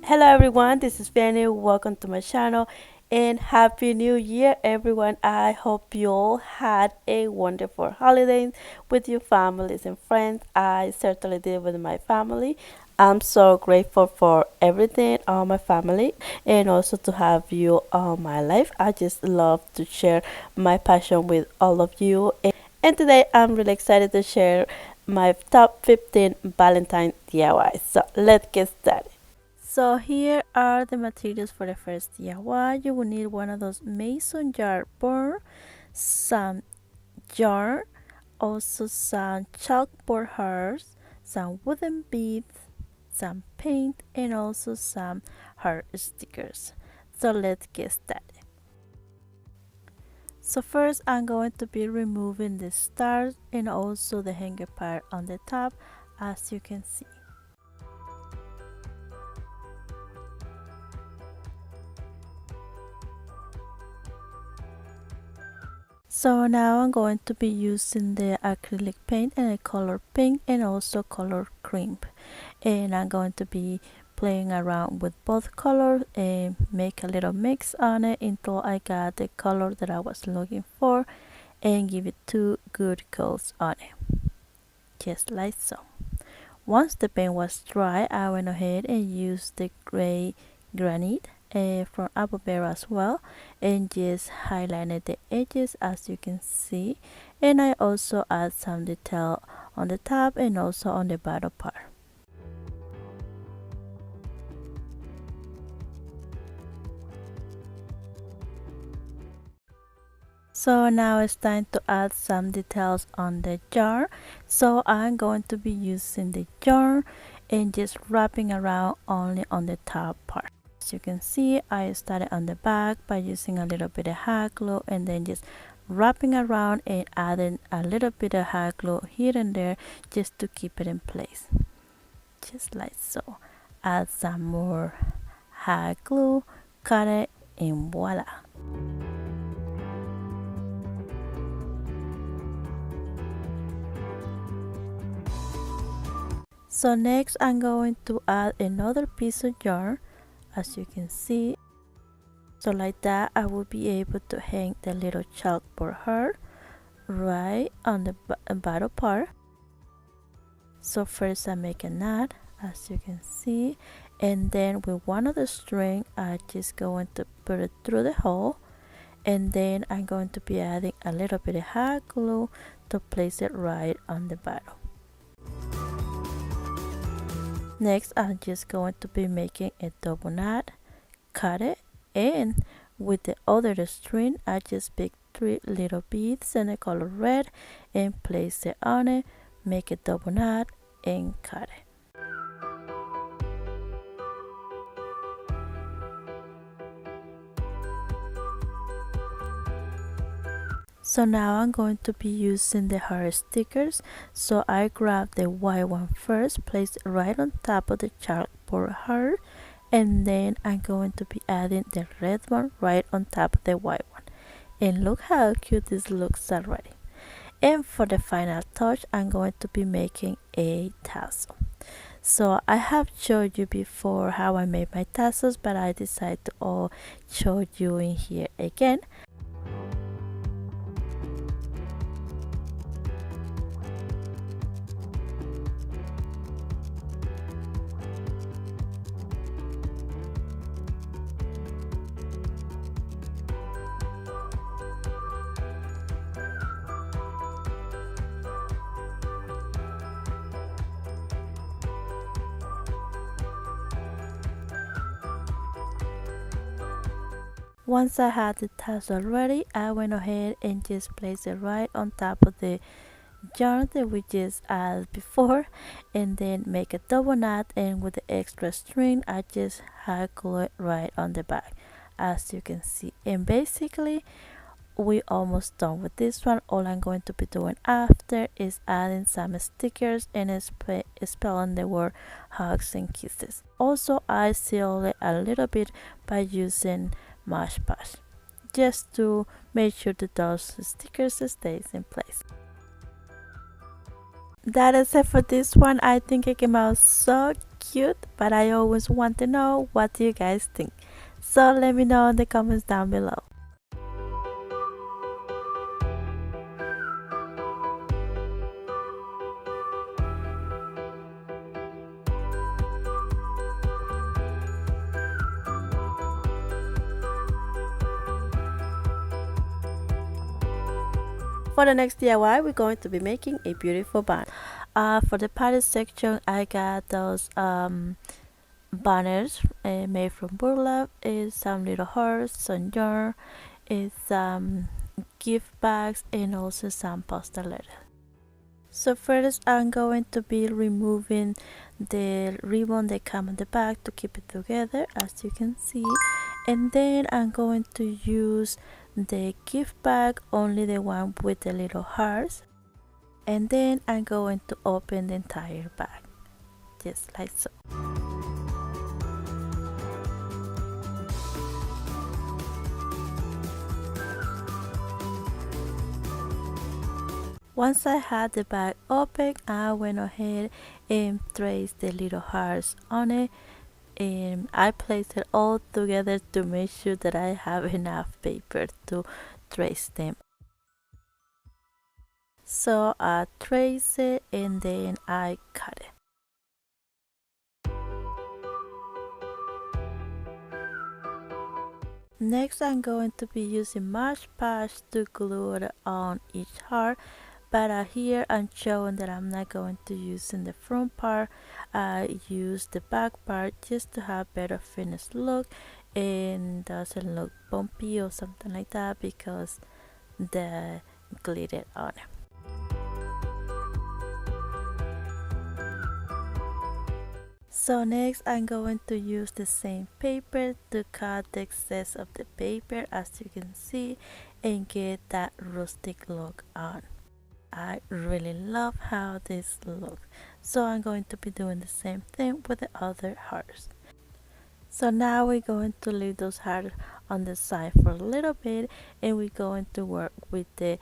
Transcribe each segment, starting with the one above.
Hello everyone, this is Fanny. Welcome to my channel and Happy New Year everyone. I hope you all had a wonderful holiday with your families and friends. I certainly did with my family. I'm so grateful for everything, all my family, and also to have you all my life. I just love to share my passion with all of you. And today I'm really excited to share my top 15 Valentine DIYs. So let's get started. So here are the materials for the first DIY. You will need one of those mason jar board, some jar, also some chalkboard hearts, some wooden beads, some paint, and also some heart stickers. So let's get started. So first I'm going to be removing the stars and also the hanger part on the top, as you can see. So now I'm going to be using the acrylic paint and a color pink and also color cream, and I'm going to be playing around with both colors and make a little mix on it until I got the color that I was looking for and give it two good coats on it, just like so. Once the paint was dry, I went ahead and used the gray granite from Apple Bear as well, and just highlighted the edges as you can see, and I also add some detail on the top and also on the bottom part. So now it's time to add some details on the jar. So I'm going to be using the jar and just wrapping around only on the top part. As you can see, I started on the back by using a little bit of hot glue and then just wrapping around and adding a little bit of hot glue here and there just to keep it in place. Just like so. Add some more hot glue, cut it, and voila. So next I'm going to add another piece of yarn, as you can see. So like that I will be able to hang the little chalkboard heart right on the bottom part. So first I make a knot, as you can see, and then with one of the string I just going to put it through the hole, and then I'm going to be adding a little bit of hot glue to place it right on the bottom. Next I'm just going to be making a double knot, cut it, and with the other string I just pick 3 little beads in the color red and place it on it, make a double knot and cut it. So now I'm going to be using the heart stickers. So I grab the white one first, place it right on top of the chalkboard heart, and then I'm going to be adding the red one right on top of the white one. And look how cute this looks already. And for the final touch, I'm going to be making a tassel. So I have showed you before how I made my tassels, but I decided to all show you in here again. Once I had the tassel ready, I went ahead and just placed it right on top of the yarn that we just added before, and then make a double knot, and with the extra string I just hot glue it right on the back, as you can see. And basically we almost done with this one. All I'm going to be doing after is adding some stickers and spelling the word hugs and kisses. Also I seal it a little bit by using Mosh Posh, just to make sure that those stickers stays in place. That is it for this one. I think it came out so cute, but I always want to know what do you guys think. So let me know in the comments down below. For the next DIY, we're going to be making a beautiful banner. For the party section, I got those banners made from Burlap. It's some little hearts, some yarn, it's some gift bags, and also some postal letters. So first I'm going to be removing the ribbon that comes on the back to keep it together, as you can see, and then I'm going to use the gift bag, only the one with the little hearts, and then I'm going to open the entire bag just like so. Once I had the bag open, I went ahead and traced the little hearts on it, and I placed it all together to make sure that I have enough paper to trace them. So I trace it and then I cut it. Next, I'm going to be using March Patch to glue it on each heart, but here I'm showing that I'm not going to use in the front part. I use the back part just to have better finished look and doesn't look bumpy or something like that because the glitter on it. So next I'm going to use the same paper to cut the excess of the paper, as you can see, and get that rustic look on. I really love how this looks, so I'm going to be doing the same thing with the other hearts. So now we're going to leave those hearts on the side for a little bit, and we're going to work with the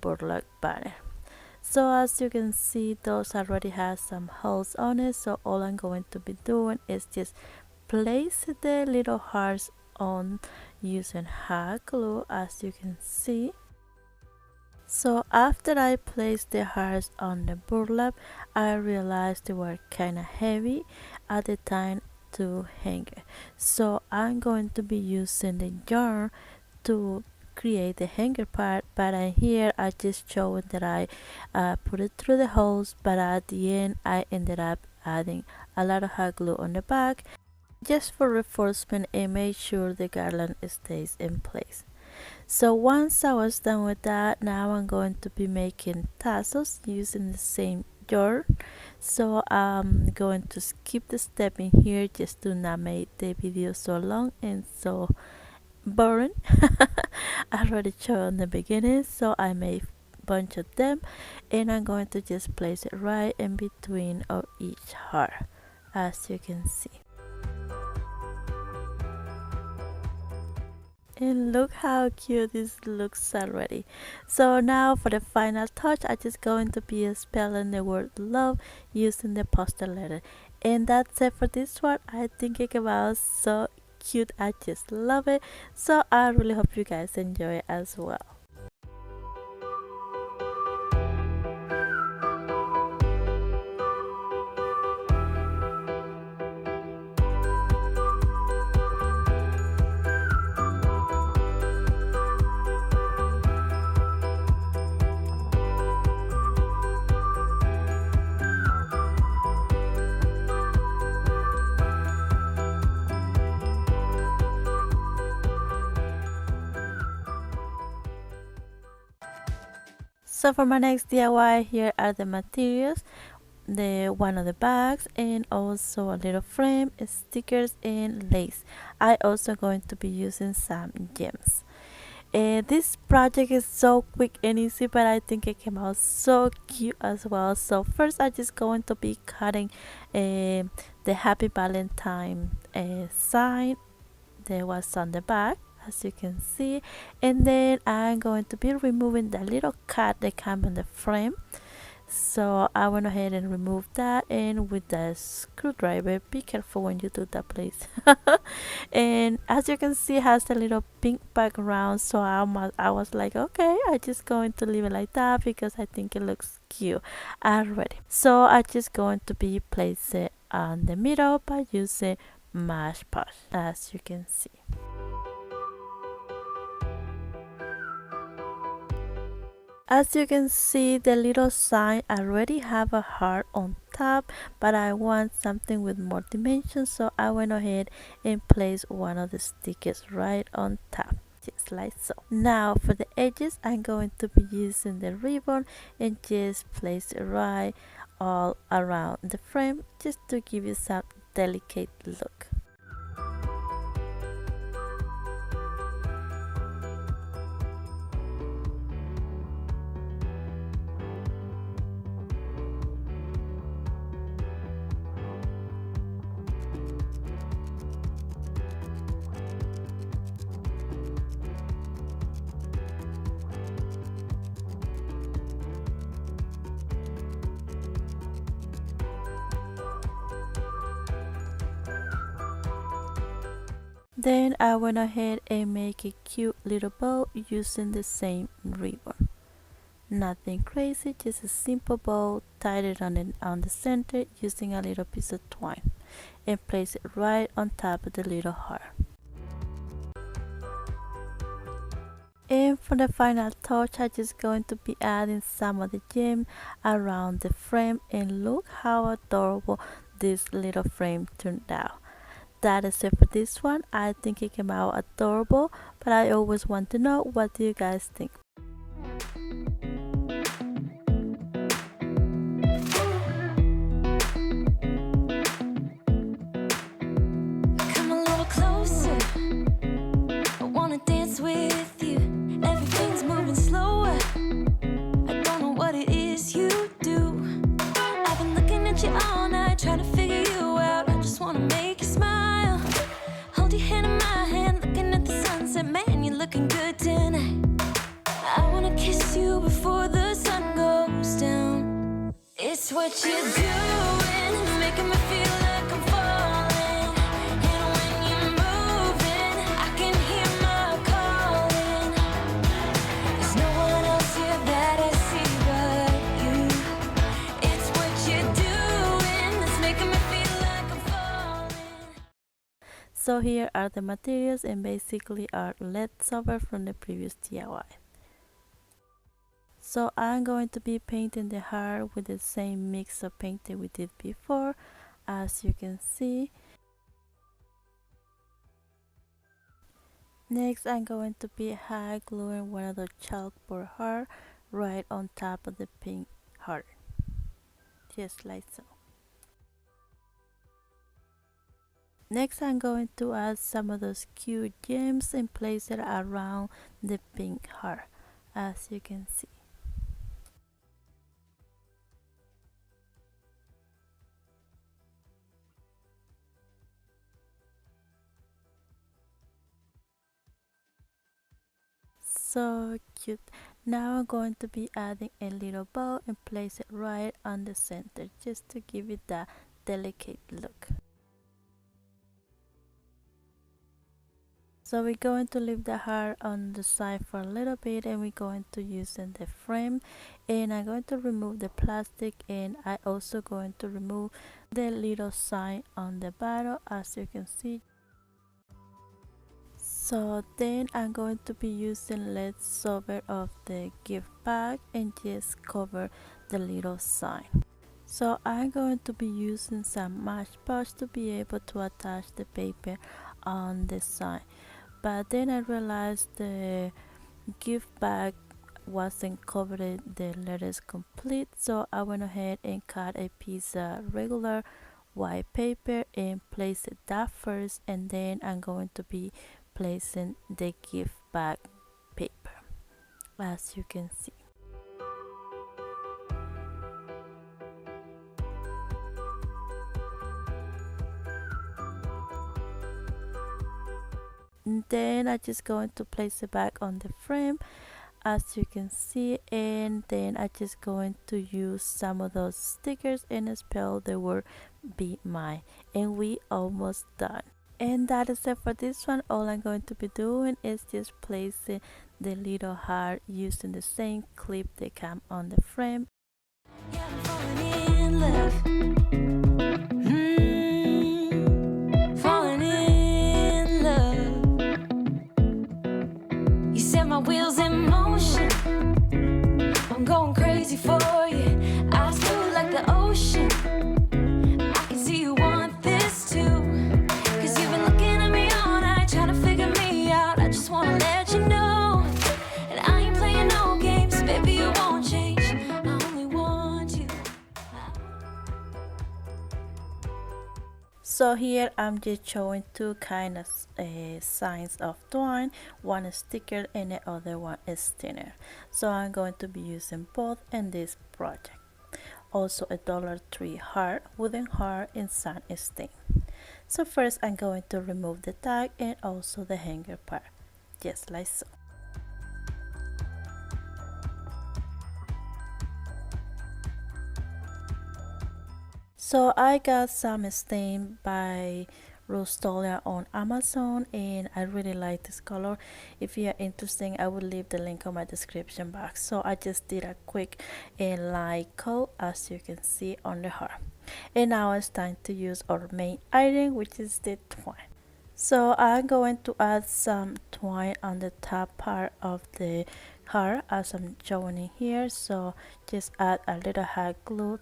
burlap banner. So as you can see, those already have some holes on it, so all I'm going to be doing is just place the little hearts on using hot glue, as you can see. So after I placed the hearts on the burlap, I realized they were kind of heavy at the time to hang it. So I'm going to be using the yarn to create the hanger part, but here I just showed that I put it through the holes, but at the end I ended up adding a lot of hot glue on the back just for reinforcement and make sure the garland stays in place. So once I was done with that, now I'm going to be making tassels using the same yarn. So I'm going to skip the step in here just to not make the video so long and so boring. I already showed in the beginning, so I made a bunch of them, and I'm going to just place it right in between of each heart, as you can see. And look how cute this looks already. So now for the final touch, I'm just going to be spelling the word love using the postal letter. And that's it for this one. I think it came out so cute. I just love it. So I really hope you guys enjoy it as well. So for my next DIY, here are the materials, the one of the bags, and also a little frame, stickers, and lace. I also going to be using some gems. This project is so quick and easy, but I think it came out so cute as well. So first I'm just going to be cutting the Happy Valentine sign that was on the back, as you can see, and then I'm going to be removing the little cat that came on the frame. So I went ahead and removed that, and with the screwdriver, be careful when you do that, please. And as you can see, it has a little pink background, so I was like, okay, I just going to leave it like that because I think it looks cute already. So I just going to be place it on the middle by using Mash Push, as you can see. As you can see, the little sign already have a heart on top, but I want something with more dimensions, so I went ahead and placed one of the stickers right on top, just like so. Now for the edges, I'm going to be using the ribbon and just place it right all around the frame, just to give you some delicate look. Then I went ahead and make a cute little bow using the same ribbon. Nothing crazy, just a simple bow, tied it on the center using a little piece of twine and place it right on top of the little heart. And for the final touch, I'm just going to be adding some of the gem around the frame, and look how adorable this little frame turned out. That is it for this one. I think it came out adorable, but I always want to know, what do you guys think? Come a little closer, I wanna dance with you. Everything's moving slower, I don't know what it is you do. I've been looking at you all night, trying to figure you out. I just wanna make you smile. Hold your hand in my hand, looking at the sunset. Man, you're looking good tonight. I wanna kiss you before the sun goes down. It's what you're doing, making me feel like I'm falling. And when you're moving, I can hear my calling. There's no one else here that I see but you. It's what you're doing that's making me feel like I'm falling. So here are the materials, and basically are leftover from the previous DIY. So I'm going to be painting the heart with the same mix of paint that we did before, as you can see. Next, I'm going to be hot gluing one of the chalkboard heart right on top of the pink heart, just like so. Next, I'm going to add some of those cute gems and place it around the pink heart, as you can see. So cute. Now I'm going to be adding a little bow and place it right on the center, just to give it that delicate look. So we're going to leave the heart on the side for a little bit, and we're going to use in the frame, and I'm going to remove the plastic, and I also going to remove the little sign on the bottom, as you can see. So then I'm going to be using leftover of the gift bag and just cover the little sign. So I'm going to be using some Match Push to be able to attach the paper on the sign. But then I realized the gift bag wasn't covering the letters complete, so I went ahead and cut a piece of regular white paper and placed that first, and then I'm going to be placing the gift bag paper, as you can see. And then I just going to place it back on the frame, as you can see, and then I just going to use some of those stickers and spell the word be mine, and we almost done. And that is it for this one. All I'm going to be doing is just placing the little heart using the same clip that come on the frame. Yeah, I'm falling in love. Falling in love. You set my wheels in motion. I'm going crazy for you. I feel like the ocean. I can see you want this too. Cause you've been looking at me all night, trying to figure me out. I just wanna let you know. And I ain't playing no games, baby, you won't change. I only want you. So here I'm just showing two kind of signs of twine. One is thicker and the other one is thinner. So I'm going to be using both in this project. Also a $3 heart, wooden heart in sun stain. So first I'm going to remove the tag and also the hanger part, just like so. So I got some stain by Rustolia on Amazon, and I really like this color. If you are interested, I will leave the link on my description box. So I just did a quick line coat, as you can see on the heart. And now it's time to use our main item, which is the twine. So I'm going to add some twine on the top part of the heart as I'm showing it here. So just add a little hot glue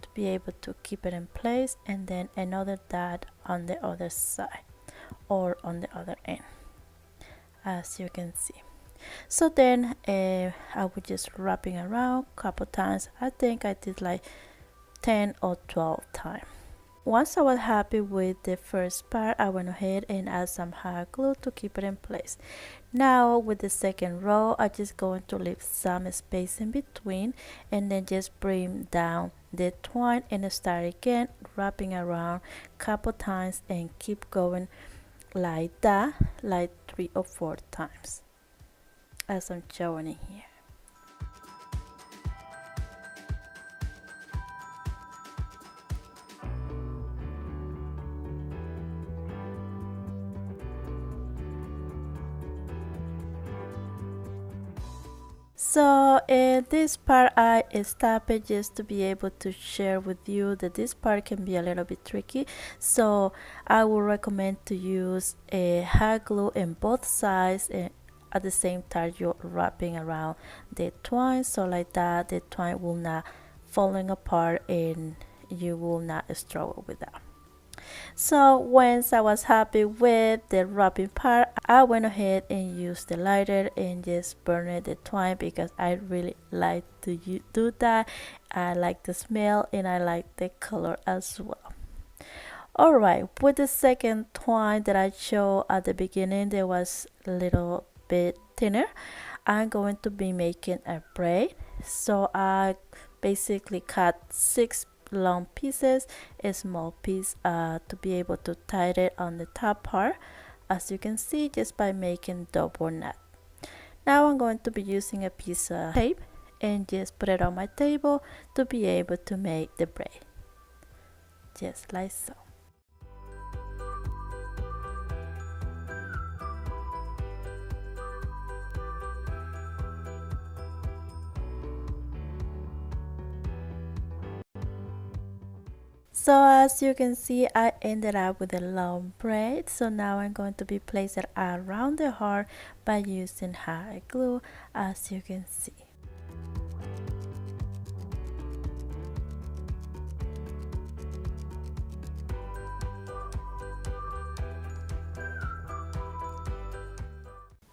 to be able to keep it in place, and then another dot on the other side or on the other end, as you can see. So then I was just wrapping around a couple times. I think I did like 10 or 12 times. Once I was happy with the first part, I went ahead and add some hot glue to keep it in place. Now with the second row, I'm just going to leave some space in between and then just bring down the twine and start again, wrapping around a couple times and keep going like that, like 3 or 4 times, as I'm showing it here. So in this part I stopped it just to be able to share with you that this part can be a little bit tricky. So I would recommend to use a hot glue in both sides, and at the same time you're wrapping around the twine, so like that the twine will not falling apart and you will not struggle with that. So once I was happy with the wrapping part, I went ahead and used the lighter and just burned the twine because I really like to do that. I like the smell and I like the color as well. Alright, with the second twine that I showed at the beginning, there was a little bit thinner. I'm going to be making a braid. So I basically cut 6 long pieces, a small piece to be able to tie it on the top part, as you can see, just by making double knot. Now I'm going to be using a piece of tape and just put it on my table to be able to make the braid, just like so. So as you can see, I ended up with a long braid. So now I'm going to be placing it around the heart by using hot glue, as you can see.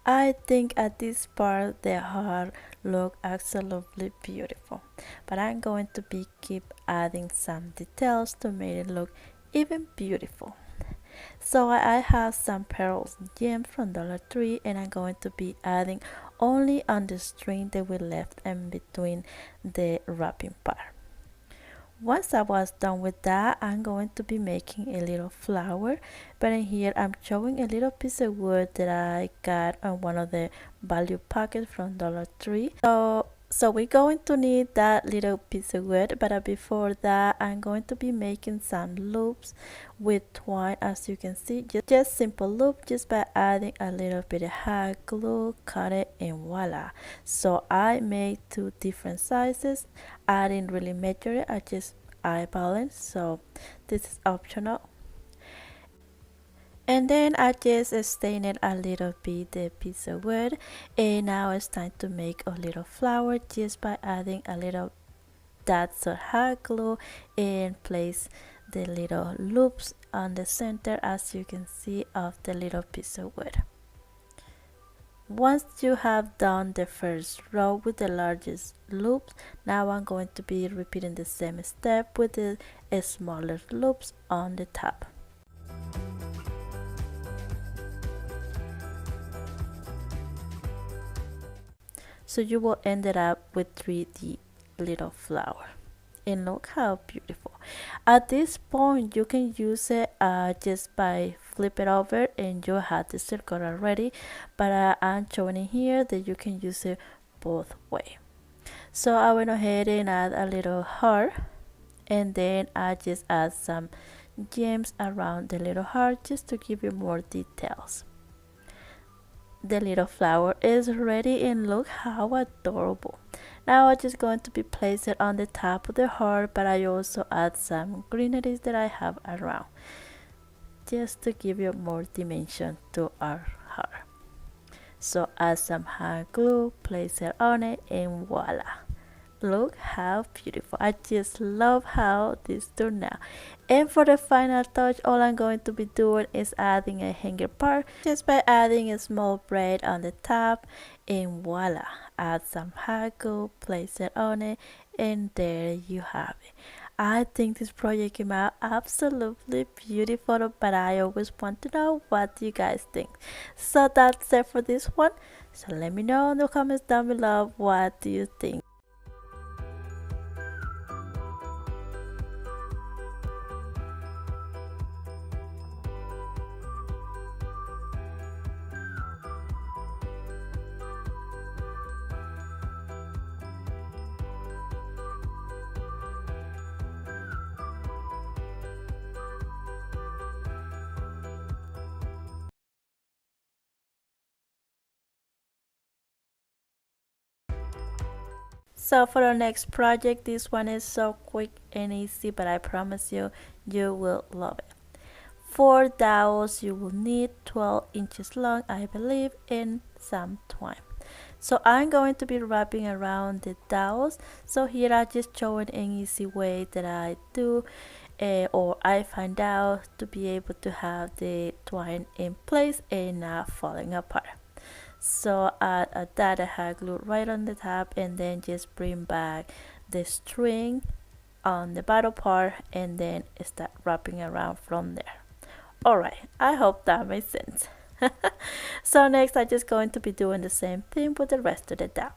I think at this part the heart look absolutely beautiful, but I'm going to be keep adding some details to make it look even beautiful. So I have some pearls gem from Dollar Tree, and I'm going to be adding only on the string that we left in between the wrapping part. Once I was done with that, I'm going to be making a little flower. But in here, I'm showing a little piece of wood that I got on one of the value packets from Dollar Tree. So we're going to need that little piece of wood, but before that, I'm going to be making some loops with twine. As you can see, just simple loop, just by adding a little bit of hot glue, cut it, and voila. So I made two different sizes. I didn't really measure it, I just eyeball it, so this is optional. And then I just stained it a little bit, the piece of wood, and now it's time to make a little flower just by adding a little dots of hot glue and place the little loops on the center, as you can see, of the little piece of wood. Once you have done the first row with the largest loops, now I'm going to be repeating the same step with the smaller loops on the top. So you will end it up with 3D little flower. And look how beautiful. At this point, you can use it just by flip it over and you have the circle already. But I'm showing it here that you can use it both way. So I went ahead and add a little heart, and then I just add some gems around the little heart just to give you more details. The little flower is ready and look how adorable. Now I'm just going to be placing it on the top of the heart, but I also add some greeneries that I have around just to give you more dimension to our heart. So add some hot glue, place it on it, and voila. Look how beautiful. I just love how this turned out. And for the final touch, all I'm going to be doing is adding a hanger part just by adding a small braid on the top, and voila. Add some hot glue, place it on it, and there you have it. I think this project came out absolutely beautiful, but I always want to know what you guys think. So that's it for this one. So let me know in the comments down below, what do you think? So for our next project, this one is so quick and easy, but I promise you, you will love it. For dowels, you will need 12 inches long, I believe, and some twine. So I'm going to be wrapping around the dowels. So here I just showing an easy way that I do, or I find out to be able to have the twine in place and not falling apart. So add a data hot glue right on the top, and then just bring back the string on the bottom part and then start wrapping around from there. Alright, I hope that makes sense. So next I'm just going to be doing the same thing with the rest of the dowels.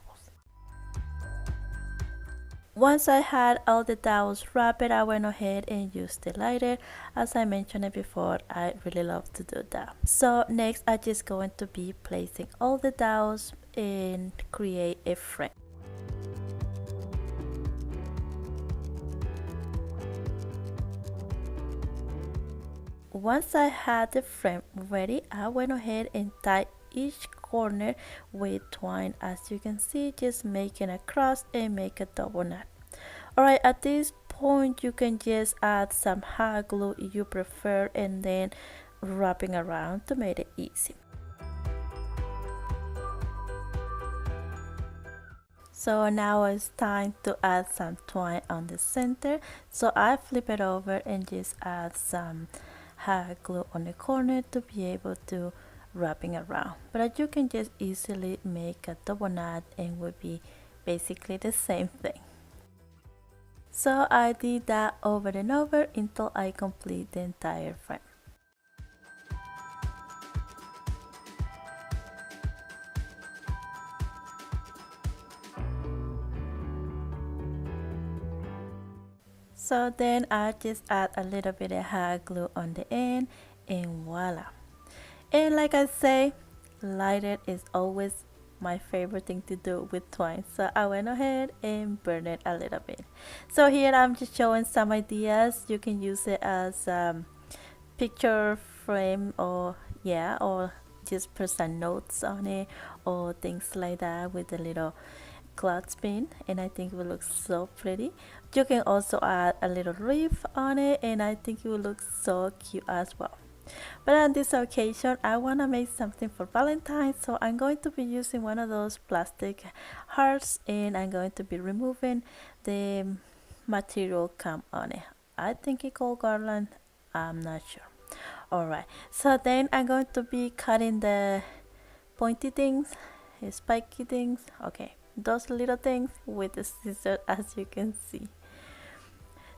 Once I had all the dowels wrapped, I went ahead and used the lighter. As I mentioned it before, I really love to do that. So next I'm just going to be placing all the dowels and create a frame. Once I had the frame ready, I went ahead and tied each corner with twine. As you can see, just making a cross and make a double knot. Alright, at this point you can just add some hot glue if you prefer, and then wrapping around to make it easy. So now it's time to add some twine on the center. So I flip it over and just add some hot glue on the corner to be able to wrapping around, but you can just easily make a double knot and would be basically the same thing. So I did that over and over until I complete the entire frame. So then I just add a little bit of hot glue on the end, and voila. And like I say, lighter is always my favorite thing to do with twine. So I went ahead and burned it a little bit. So here I'm just showing some ideas. You can use it as picture frame, or yeah, or just put some notes on it or things like that with a little clothespin, and I think it will look so pretty. You can also add a little wreath on it, and I think it will look so cute as well. But on this occasion, I want to make something for Valentine's, so I'm going to be using one of those plastic hearts, and I'm going to be removing the material come on it. I think it's called garland, I'm not sure. Alright, so then I'm going to be cutting the pointy things, spiky things, okay, those little things with the scissors, as you can see.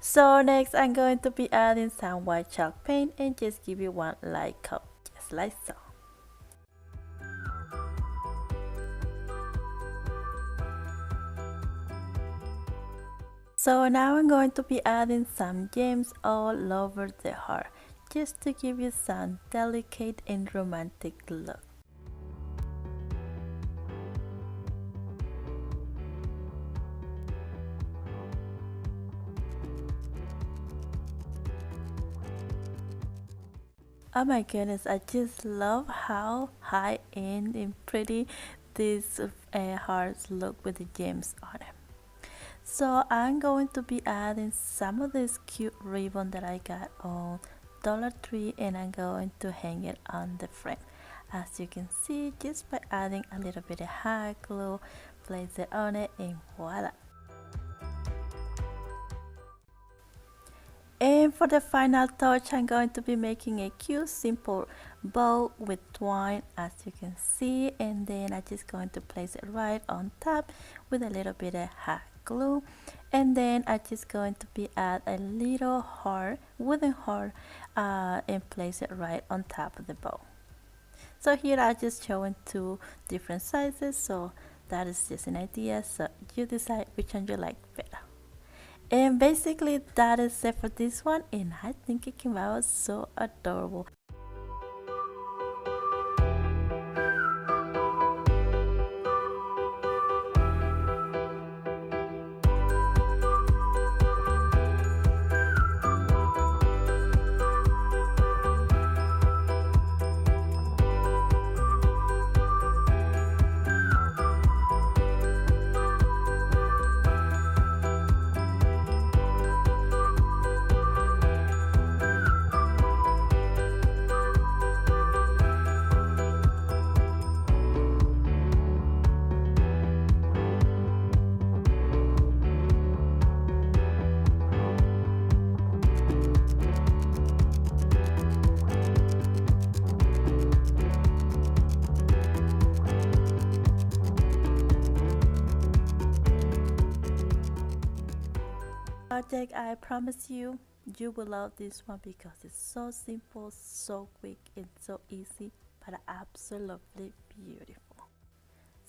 So next I'm going to be adding some white chalk paint and just give you one light coat, just like so. So now I'm going to be adding some gems all over the heart, just to give you some delicate and romantic look. Oh my goodness, I just love how high end and pretty these hearts look with the gems on them. So I'm going to be adding some of this cute ribbon that I got on Dollar Tree, and I'm going to hang it on the frame. As you can see, just by adding a little bit of hot glue, place it on it, and voila. And for the final touch, I'm going to be making a cute simple bow with twine, as you can see, and then I'm just going to place it right on top with a little bit of hot glue, and then I'm just going to be add a little heart, wooden heart, and place it right on top of the bow. So here I just showing two different sizes, so that is just an idea, so you decide which one you like better. And basically that is it for this one, and I think it came out so adorable. Project, I promise you, you will love this one because it's so simple, so quick, and so easy, but absolutely beautiful.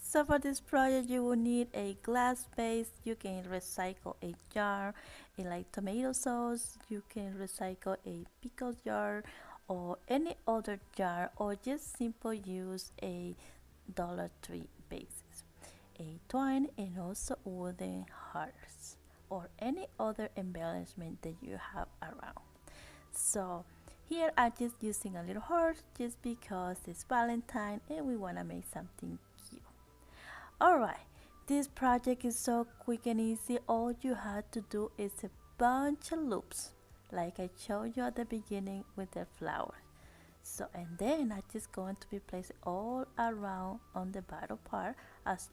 So for this project, you will need a glass base. You can recycle a jar, like tomato sauce. You can recycle a pickle jar or any other jar, or just simple use a Dollar Tree bases, a twine, and also wooden hearts or any other embellishment that you have around. So here I'm just using a little heart just because it's Valentine and we want to make something cute. Alright, this project is so quick and easy. All you have to do is a bunch of loops like I showed you at the beginning with the flowers. So, and then I'm just going to be placing all around on the bottom part as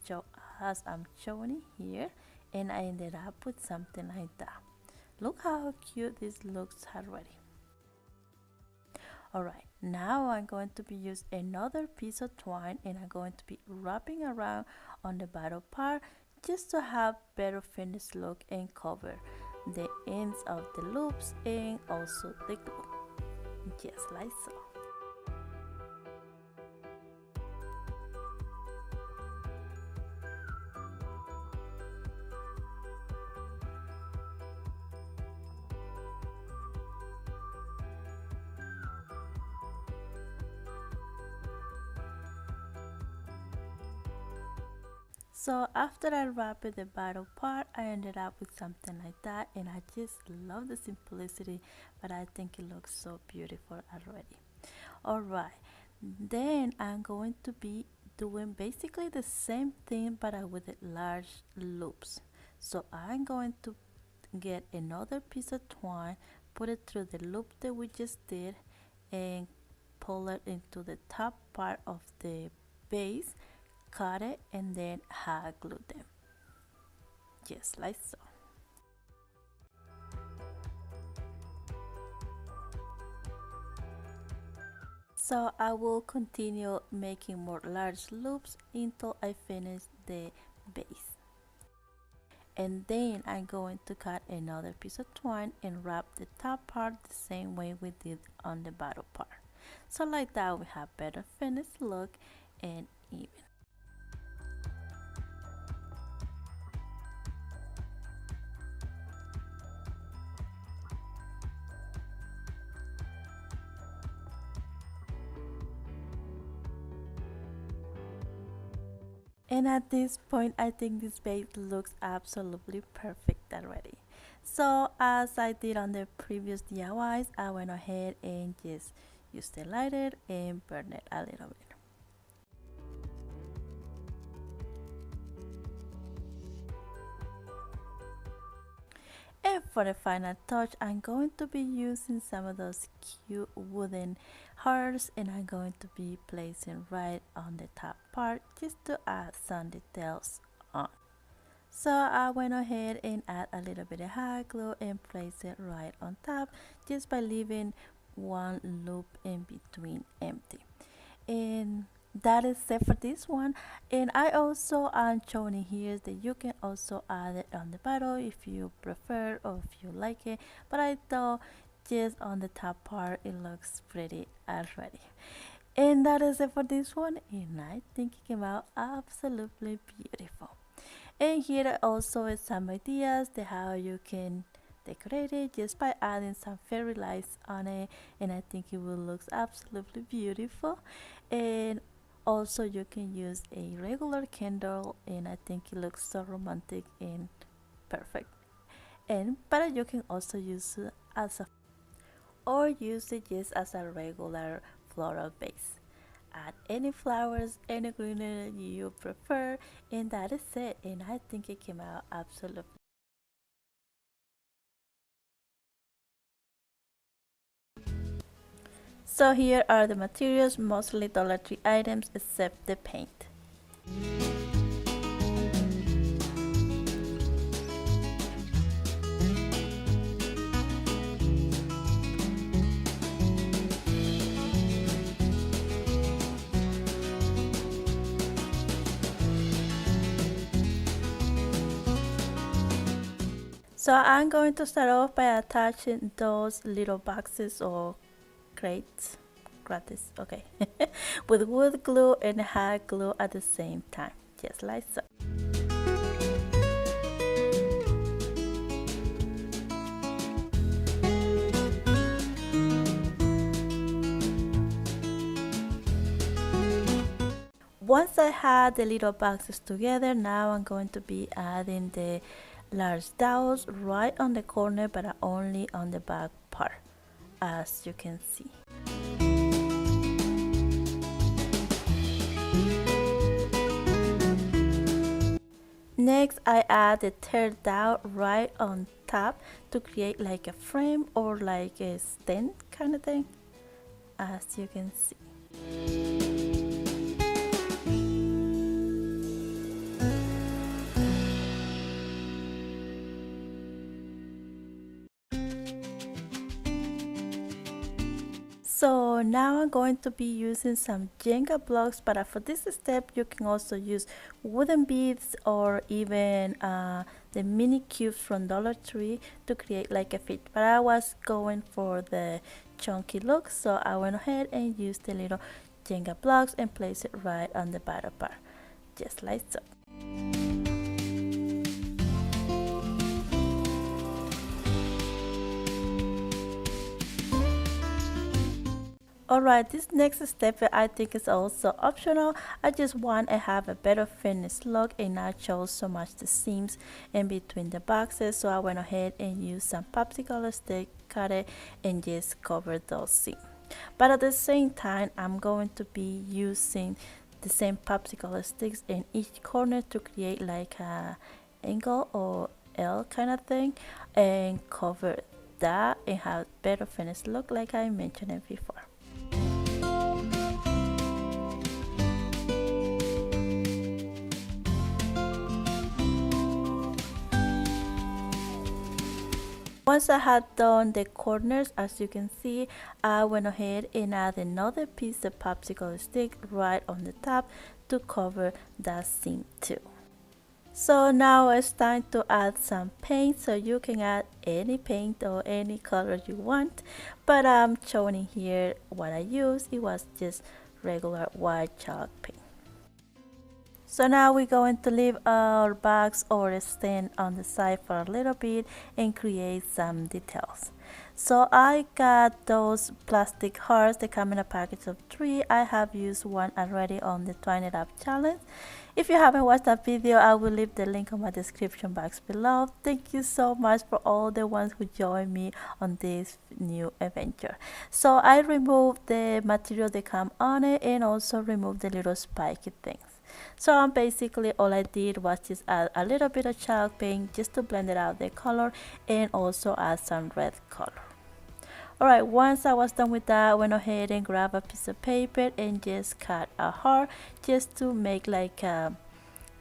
I'm showing it here, and I ended up with something like that. Look how cute this looks already. Alright, now I'm going to be using another piece of twine, and I'm going to be wrapping around on the bottom part just to have better finished look and cover the ends of the loops and also the glue, just like so. So after I wrapped the bottom part, I ended up with something like that, and I just love the simplicity, but I think it looks so beautiful already. Alright, then I'm going to be doing basically the same thing, but with the large loops. So I'm going to get another piece of twine, put it through the loop that we just did, and pull it into the top part of the base, cut it, and then hot glue them, just like so. So I will continue making more large loops until I finish the base. And then I'm going to cut another piece of twine and wrap the top part the same way we did on the bottom part. So like that we have better finished look and even. And at this point, I think this base looks absolutely perfect already. So as I did on the previous DIYs, I went ahead and just used the lighter and burn it a little bit. And for the final touch, I'm going to be using some of those cute wooden hearts, and I'm going to be placing right on the top part just to add some details on. So I went ahead and add a little bit of hot glue and place it right on top just by leaving one loop in between empty. And that is it for this one. And I also am showing here that you can also add it on the bottom if you prefer or if you like it, but I thought just on the top part it looks pretty already. And that is it for this one, and I think it came out absolutely beautiful. And here also is some ideas to how you can decorate it just by adding some fairy lights on it, and I think it will look absolutely beautiful. And also you can use a regular candle, and I think it looks so romantic and perfect. And but you can also use it as a or use it just as a regular floral base. Add any flowers, any greenery you prefer, and that is it. And I think it came out absolutely. So here are the materials, mostly Dollar Tree items except the paint. So I'm going to start off by attaching those little boxes or crates, gratis, okay, with wood glue and hot glue at the same time, just like so. Once I had the little boxes together, now I'm going to be adding the large dowels right on the corner, but only on the back part, as you can see. Next, I add the third dowel right on top to create like a frame or like a stand kind of thing, as you can see. So now I'm going to be using some Jenga blocks, but for this step you can also use wooden beads or even the mini cubes from Dollar Tree to create like a fit. But I was going for the chunky look, so I went ahead and used the little Jenga blocks and place it right on the bottom part, just like so. Alright, this next step I think is also optional. I just want to have a better finished look and not show so much the seams in between the boxes. So I went ahead and used some popsicle stick, cut it, and just cover those seams. But at the same time, I'm going to be using the same popsicle sticks in each corner to create like a angle or L kind of thing and cover that and have better finished look like I mentioned it before. Once I had done the corners, as you can see, I went ahead and add another piece of popsicle stick right on the top to cover that seam too. So now it's time to add some paint, so you can add any paint or any color you want, but I'm showing here what I used. It was just regular white chalk paint. So now we're going to leave our box or stand on the side for a little bit and create some details. So I got those plastic hearts. They come in a package of 3. I have used one already on the Twine It Up challenge. If you haven't watched that video, I will leave the link in my description box below. Thank you so much for all the ones who joined me on this new adventure. So I removed the material that come on it and also removed the little spiky things. So basically all I did was just add a little bit of chalk paint just to blend it out the color and also add some red color. Alright, once I was done with that, I went ahead and grabbed a piece of paper and just cut a heart just to make like a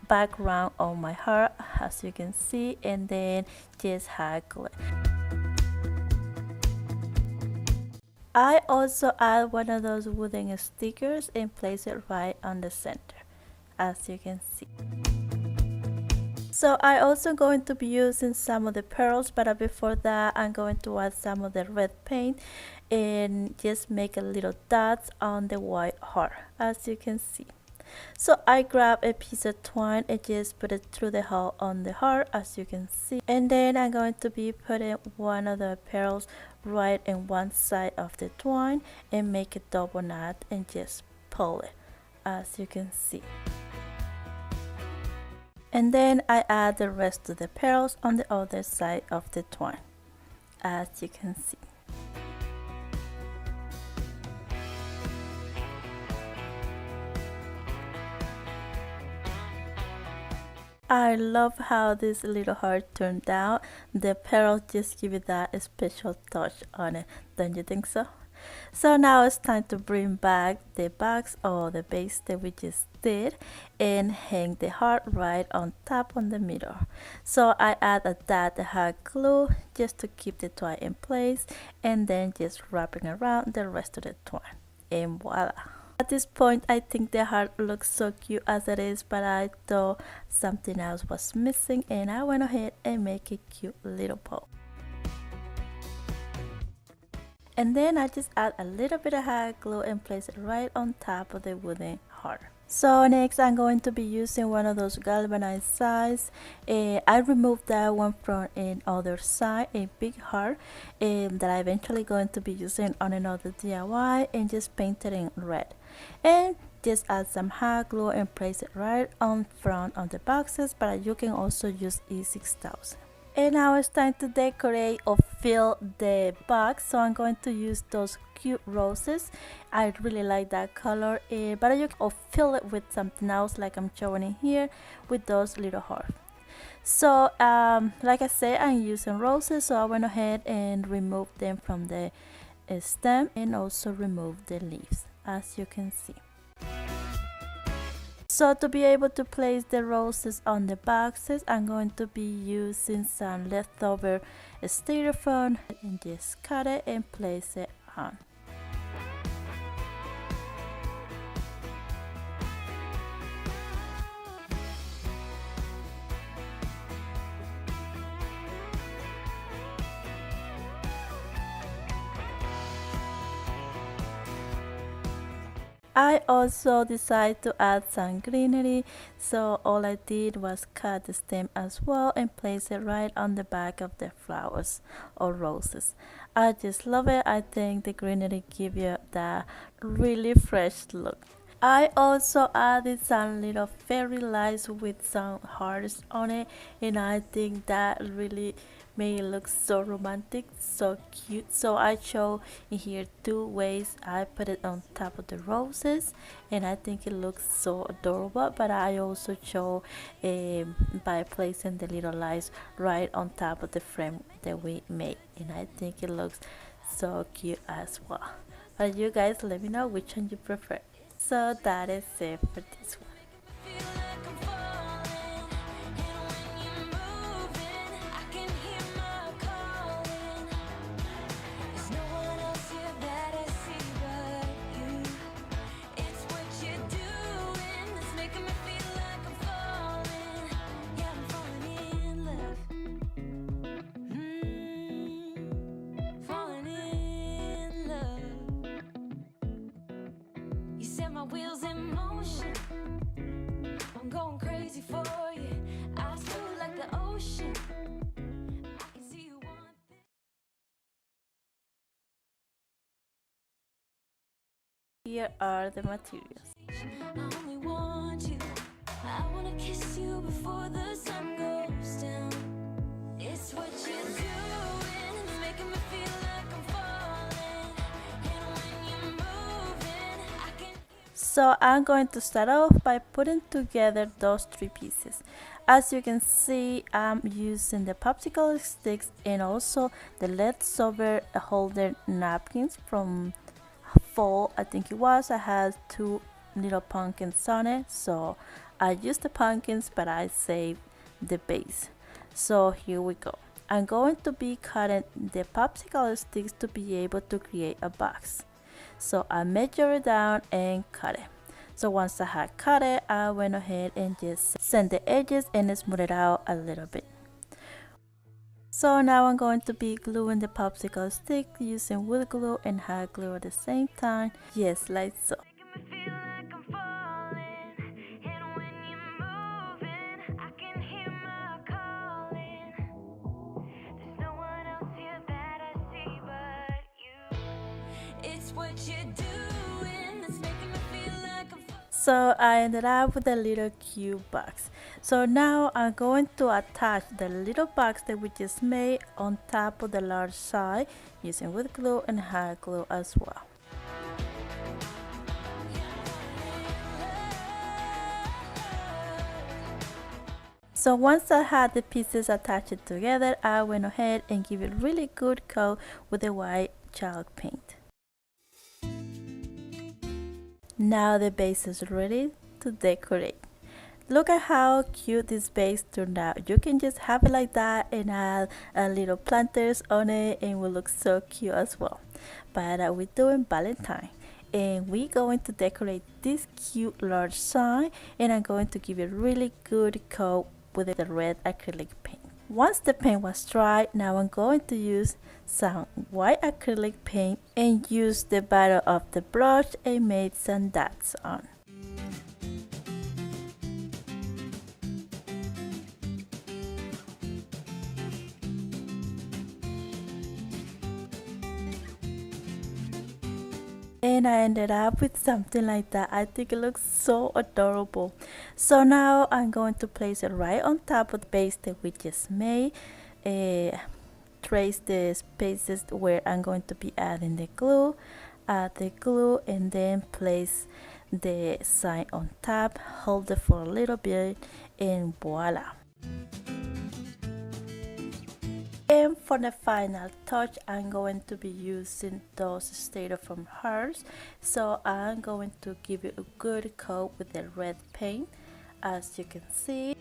background on my heart, as you can see, and then just hot glue it. I also add one of those wooden stickers and place it right on the center, as you can see. So I also going to be using some of the pearls, but before that I'm going to add some of the red paint and just make a little dots on the white heart, as you can see. So I grab a piece of twine and just put it through the hole on the heart, as you can see, and then I'm going to be putting one of the pearls right in one side of the twine and make a double knot and just pull it, as you can see. And then I add the rest of the pearls on the other side of the twine, as you can see. I love how this little heart turned out. The pearls just give it that special touch on it, don't you think so? So now it's time to bring back the box or the base that we just did and hang the heart right on top on the middle. So I add a dot of hot glue just to keep the twine in place and then just wrapping around the rest of the twine, and voila. At this point I think the heart looks so cute as it is, but I thought something else was missing and I went ahead and make a cute little bow. And then I just add a little bit of hot glue and place it right on top of the wooden heart. So next I'm going to be using one of those galvanized sides. I removed that one from another side, a big heart that I eventually going to be using on another DIY, and just paint it in red. And just add some hot glue and place it right on front of the boxes, but you can also use E6000. And now it's time to decorate or fill the box. So I'm going to use those cute roses. I really like that color, but you can fill it with something else like I'm showing it here with those little hearts. So like I said, I'm using roses, so I went ahead and removed them from the stem and also remove the leaves, as you can see. So to be able to place the roses on the boxes, I'm going to be using some leftover styrofoam and just cut it and place it on. I also decided to add some greenery, so all I did was cut the stem as well and place it right on the back of the flowers or roses. I just love it. I think the greenery gives you that really fresh look. I also added some little fairy lights with some hearts on it, and I think that really made it look so romantic, so cute. So I show in here two ways. I put it on top of the roses, and I think it looks so adorable. But I also show by placing the little lights right on top of the frame that we made, and I think it looks so cute as well. But you guys let me know which one you prefer. So that is it for this one. Feel like I'm falling, and when you're moving, I can hear my calling. There's no one else here that I see but you. It's what you're doing that's making me feel like I'm falling. Yeah, I'm falling in love. Falling in love. You set my wheels in motion. I'm going crazy for you. I feel like the ocean. I can see you want this. Here are the materials. I only want you. I wanna kiss you before the sun goes down. It's what you're doing. It's making me feel like I'm falling. And when you're moving, I can. So I'm going to start off by putting together those three pieces. As you can see, I'm using the popsicle sticks and also the leftover holder napkins from fall, I think it was. I had two little pumpkins on it, so I used the pumpkins, but I saved the base. So here we go. I'm going to be cutting the popsicle sticks to be able to create a box. So I measure it down and cut it. So once I had cut it, I went ahead and just sand the edges and smooth it out a little bit. So now I'm going to be gluing the popsicle stick using wood glue and hot glue at the same time, just like so. Making me feel like I'm falling. And when you're moving, I can hear my calling. There's no one else here that I see but you. It's what you're doing that's making me feel like I'm falling. So I ended up with a little cube box. So now I'm going to attach the little box that we just made on top of the large side using wood glue and hot glue as well. So once I had the pieces attached together, I went ahead and give it really good coat with the white chalk paint. Now the base is ready to decorate. Look at how cute this base turned out. You can just have it like that and add little planters on it and it will look so cute as well. But we're doing Valentine and we're going to decorate this cute large sign, and I'm going to give it really good coat with the red acrylic paint. Once the paint was dry, now I'm going to use some white acrylic paint and use the bottom of the brush and made some dots on. And I ended up with something like that. I think it looks so adorable. So now I'm going to place it right on top of the base that we just made. Trace the spaces where I'm going to be adding the glue. Add the glue and then place the sign on top. Hold it for a little bit and voila. And for the final touch, I'm going to be using those styrofoam hearts. So I'm going to give it a good coat with the red paint, as you can see.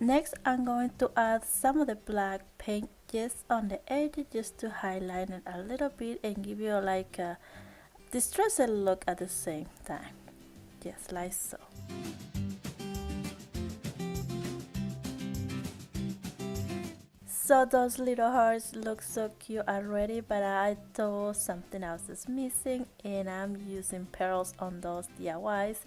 Next, I'm going to add some of the black paint just on the edge, just to highlight it a little bit and give you like a distressed look at the same time. Just like so. So those little hearts look so cute already, but I thought something else is missing and I'm using pearls on those DIYs.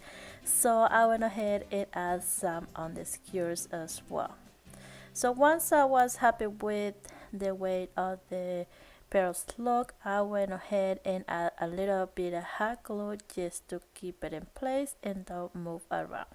So I went ahead and add some on the skewers as well. So once I was happy with the way of the pearls look, I went ahead and add a little bit of hot glue just to keep it in place and don't move around.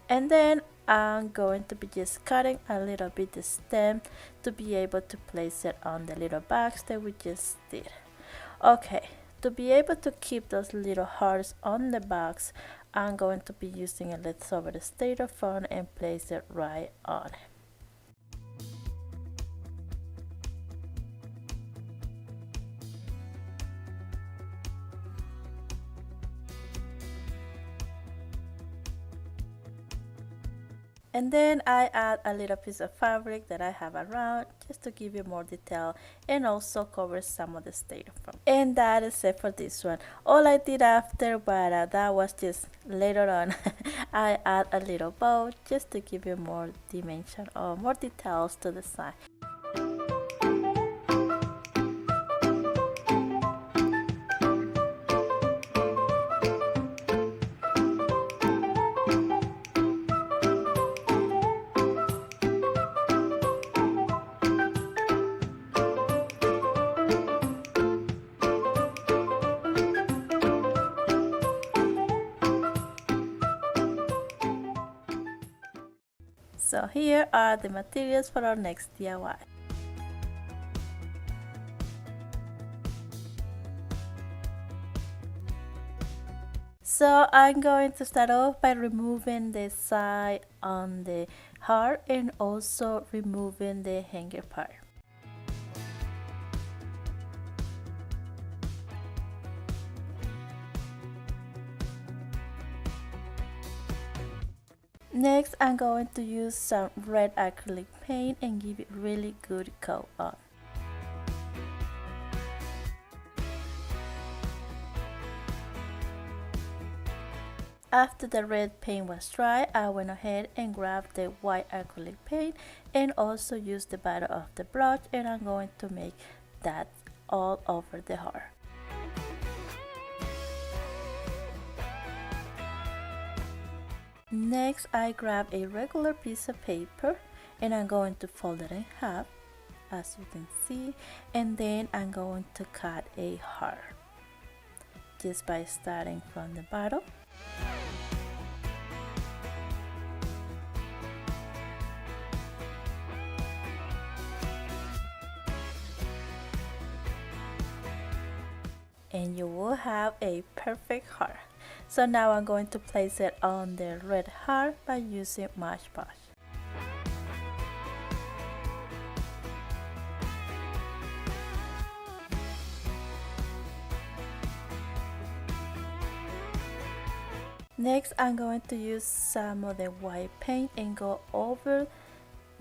And then I'm going to be just cutting a little bit the stem to be able to place it on the little bags that we just did. Okay, to be able to keep those little hearts on the box, I'm going to be using a leftover styrofoam and place it right on. And then I add a little piece of fabric that I have around just to give you more detail and also cover some of the styrofoam. And that is it for this one. All I did after, but that was just later on, I add a little bow just to give you more dimension or more details to the side. So here are the materials for our next DIY. So I'm going to start off by removing the side on the heart and also removing the hanger part. Next, I'm going to use some red acrylic paint and give it really good coat on. After the red paint was dry, I went ahead and grabbed the white acrylic paint and also used the bottom of the brush, and I'm going to make that all over the heart. Next, I grab a regular piece of paper and I'm going to fold it in half, as you can see, and then I'm going to cut a heart just by starting from the bottom. And you will have a perfect heart. So now I'm going to place it on the red heart by using Mod Podge. Next, I'm going to use some of the white paint and go over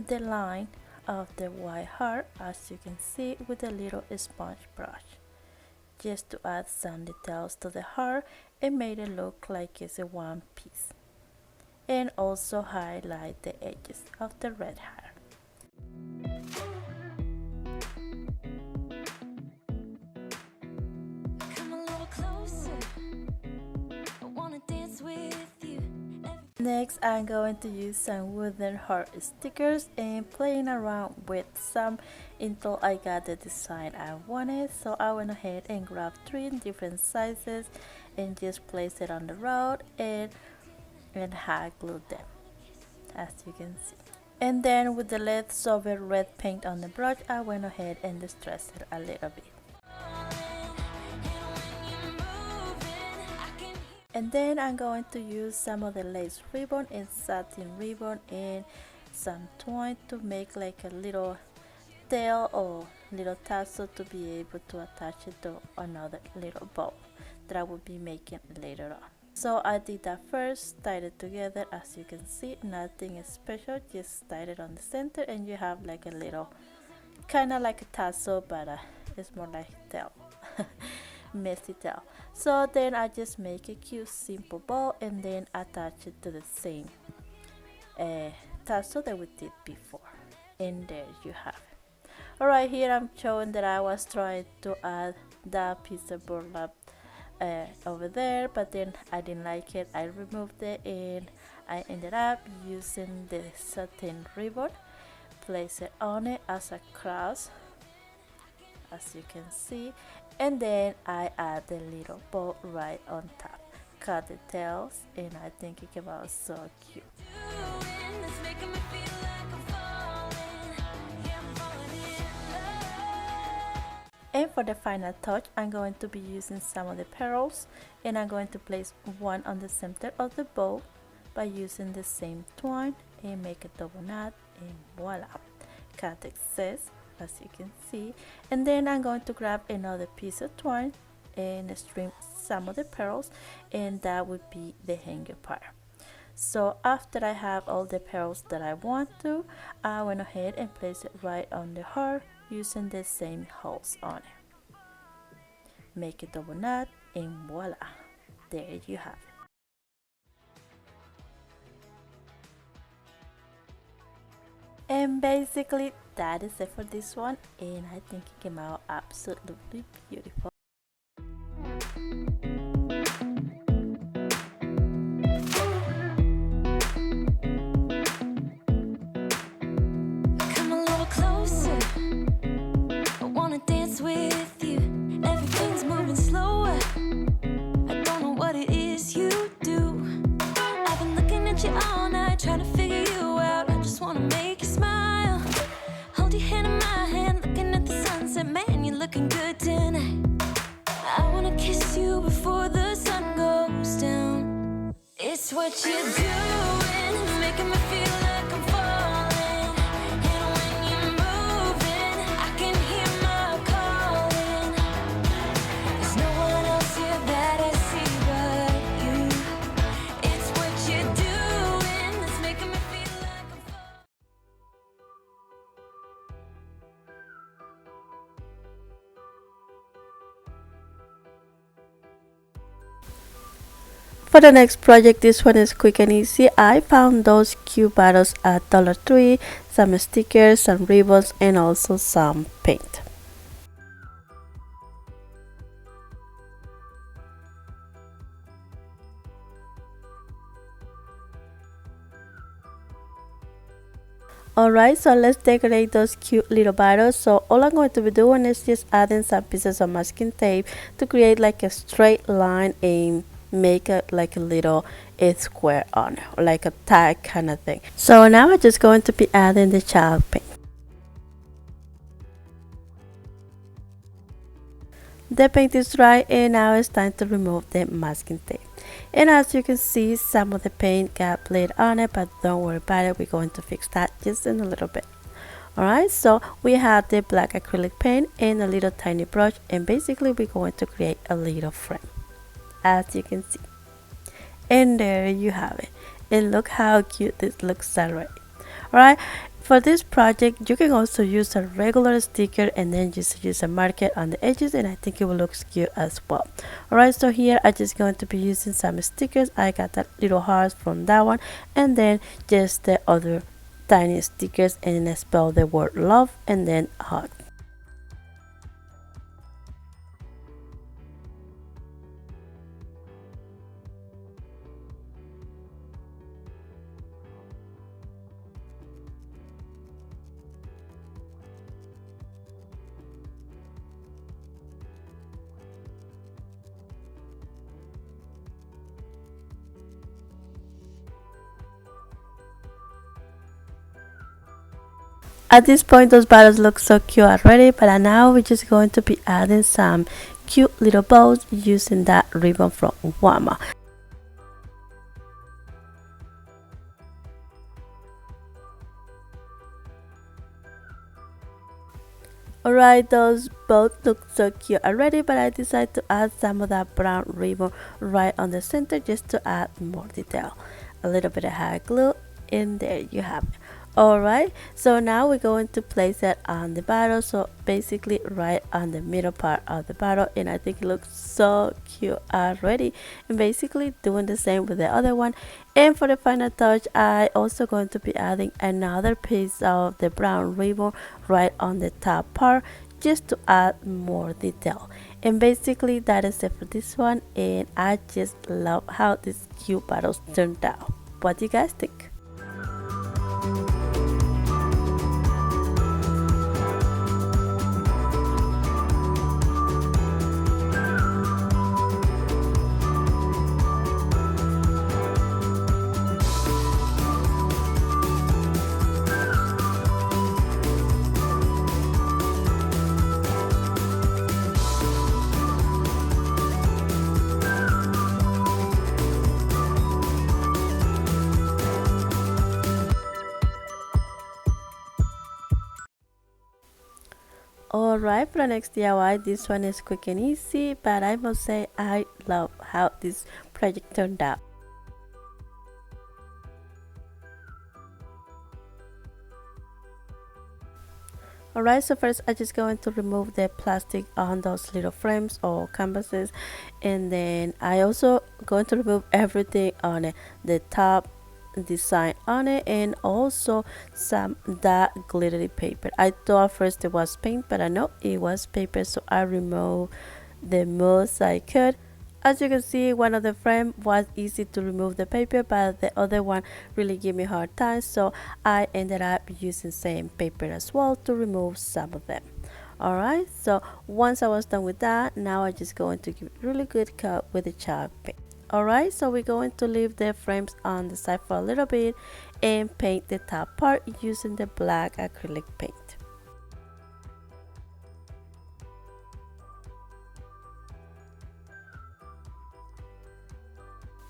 the line of the white heart, as you can see, with a little sponge brush, just to add some details to the heart and make it look like it's a one piece, and also highlight the edges of the red heart. Come a little closer. I wanna dance with you. Next, I'm going to use some wooden heart stickers and playing around with some until I got the design I wanted. So I went ahead and grabbed 3 different sizes and just placed it on the road and hot glued them, as you can see. And then with the leftover red paint on the brush, I went ahead and distressed it a little bit. And then I'm going to use some of the lace ribbon and satin ribbon and some twine to make like a little tail or little tassel to be able to attach it to another little bow that I will be making later on. So I did that first, tied it together. As you can see, nothing special, just tied it on the center and you have like a little kind of like a tassel, but it's more like tail. messy tail. So then I just make a cute simple bow and then attach it to the same tassel that we did before. And there you have it. Alright, here I'm showing that I was trying to add that piece of burlap over there, but then I didn't like it. I removed it and I ended up using the satin ribbon, place it on it as a cross, as you can see, and then I add the little bow right on top, cut the tails, and I think it came out so cute. And for the final touch, I'm going to be using some of the pearls, and I'm going to place one on the center of the bow by using the same twine and make a double knot, and voila, cut the excess as you can see. And then I'm going to grab another piece of twine and string some of the pearls, and that would be the hanger part. So after I have all the pearls that I want to, I went ahead and place it right on the heart using the same holes on it. Make a double knot, and voila, there you have it. And basically that is it for this one, and I think it came out absolutely beautiful. Come a little closer. I wanna dance with you. Everything's moving slower. I don't know what it is you do. I've been looking at you all night, trying to figure you out. I just wanna make you smile. Hold your hand in my hand, looking at the sunset. Man, you're looking good tonight. I wanna kiss you before the sun goes down. It's what you're doing, it's making me feel like I'm falling. And when you're moving, I can hear my calling. There's no one else here that I see but you. It's what you're doing, it's making me feel like I'm falling. For the next project, this one is quick and easy. I found those cute bottles at Dollar Tree, some stickers, some ribbons, and also some paint. Alright, so let's decorate those cute little bottles. So all I'm going to be doing is just adding some pieces of masking tape to create like a straight line and make it like a little square on it, like a tag kind of thing. So now I'm just going to be adding the child paint. The paint is dry, and now it's time to remove the masking tape. And as you can see, some of the paint got bled on it, but don't worry about it, we're going to fix that just in a little bit. Alright, so we have the black acrylic paint and a little tiny brush, and basically we're going to create a little frame, as you can see. And there you have it. And look how cute this looks already. Alright, for this project you can also use a regular sticker and then just use a marker on the edges, and I think it will look cute as well. Alright, so here I'm just going to be using some stickers. I got that little heart from that one, and then just the other tiny stickers, and I spell the word love and then hug. At this point those bottles look so cute already, but now we're just going to be adding some cute little bows using that ribbon from Walmart. Alright, those both look so cute already, but I decided to add some of that brown ribbon right on the center just to add more detail. A little bit of hot glue, and there you have it. Alright, so now we're going to place it on the bottle, so basically right on the middle part of the bottle, and I think it looks so cute already. And basically doing the same with the other one. And for the final touch, I also going to be adding another piece of the brown ribbon right on the top part, just to add more detail. And basically that is it for this one, and I just love how these cute bottles turned out. What do you guys think? Alright, for the next DIY, this one is quick and easy, but I must say I love how this project turned out. Alright, so first I just going to remove the plastic on those little frames or canvases, and then I also going to remove everything on it, the top design on it, and also some that glittery paper. I thought first it was paint, but I know it was paper, so I removed the most I could. As you can see, one of the frame was easy to remove the paper, but the other one really gave me a hard time, so I ended up using same paper as well to remove some of them. Alright, so once I was done with that, now I just going to give it really good cut with the chalk paint. Alright, so we're going to leave the frames on the side for a little bit and paint the top part using the black acrylic paint.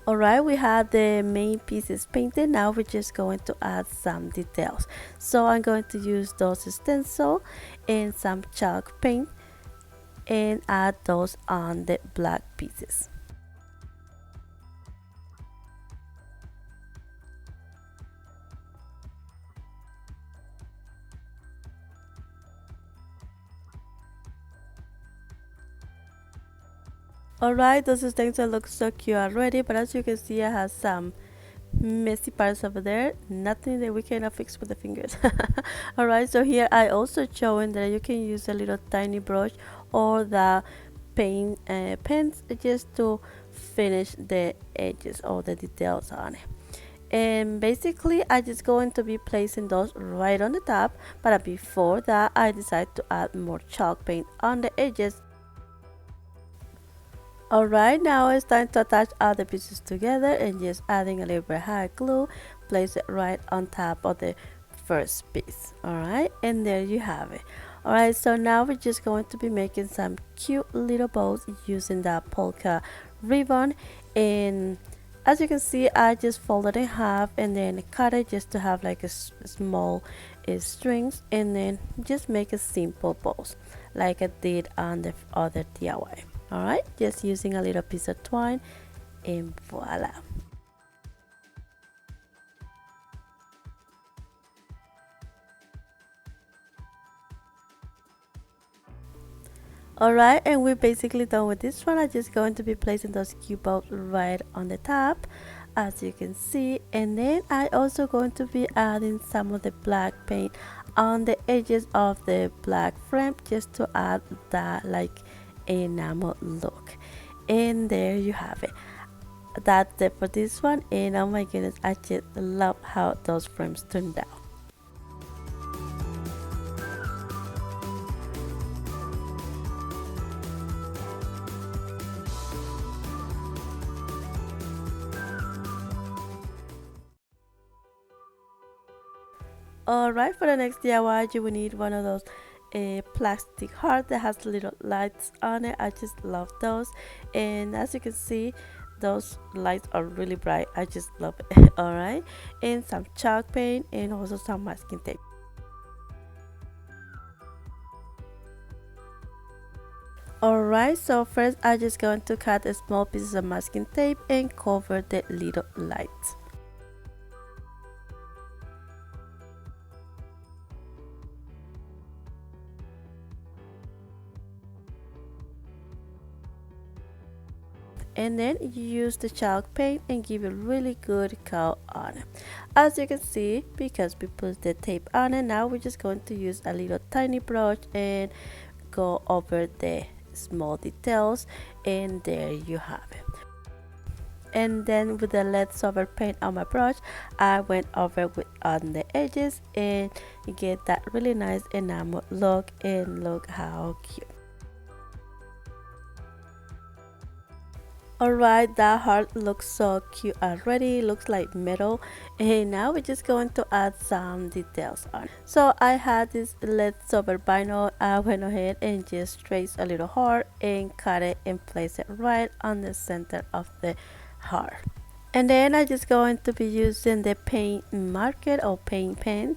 Alright, we have the main pieces painted. Now we're just going to add some details. So I'm going to use those stencil and some chalk paint and add those on the black pieces. Alright, those stencils look so cute already, but as you can see, I have some messy parts over there, nothing that we cannot fix with the fingers. Alright, so here I also showing that you can use a little tiny brush or the paint pens just to finish the edges or the details on it. And basically I just going to be placing those right on the top, but before that I decide to add more chalk paint on the edges. Alright, now it's time to attach all the pieces together, and just adding a little bit hot glue, place it right on top of the first piece. Alright, and there you have it. Alright, so now we're just going to be making some cute little bows using that polka ribbon, and as you can see I just folded in half and then cut it just to have like a small strings, and then just make a simple bows like I did on the other DIY. Alright, just using a little piece of twine, and voila. Alright, and we're basically done with this one. I'm just going to be placing those cute balls right on the top, as you can see, and then I also going to be adding some of the black paint on the edges of the black frame just to add that like enamel look. And there you have it. That's it for this one, and oh my goodness, I just love how those frames turned out. Alright, for the next DIY you will need one of those plastic heart that has little lights on it. I just love those, and as you can see those lights are really bright. I just love it. Alright, and some chalk paint and also some masking tape. Alright, so first I'm just going to cut a small pieces of masking tape and cover the little lights. and then you use the chalk paint and give a really good coat on it. As you can see, because we put the tape on it, now we're just going to use a little tiny brush and go over the small details, and there you have it. And then with the leftover paint on my brush, I went over with on the edges and get that really nice enamel look, and look how cute. Alright, that heart looks so cute already, looks like metal, and now we're just going to add some details on. So I had this leftover vinyl. I went ahead and just traced a little heart and cut it and place it right on the center of the heart. And then I just going to be using the paint marker or paint pen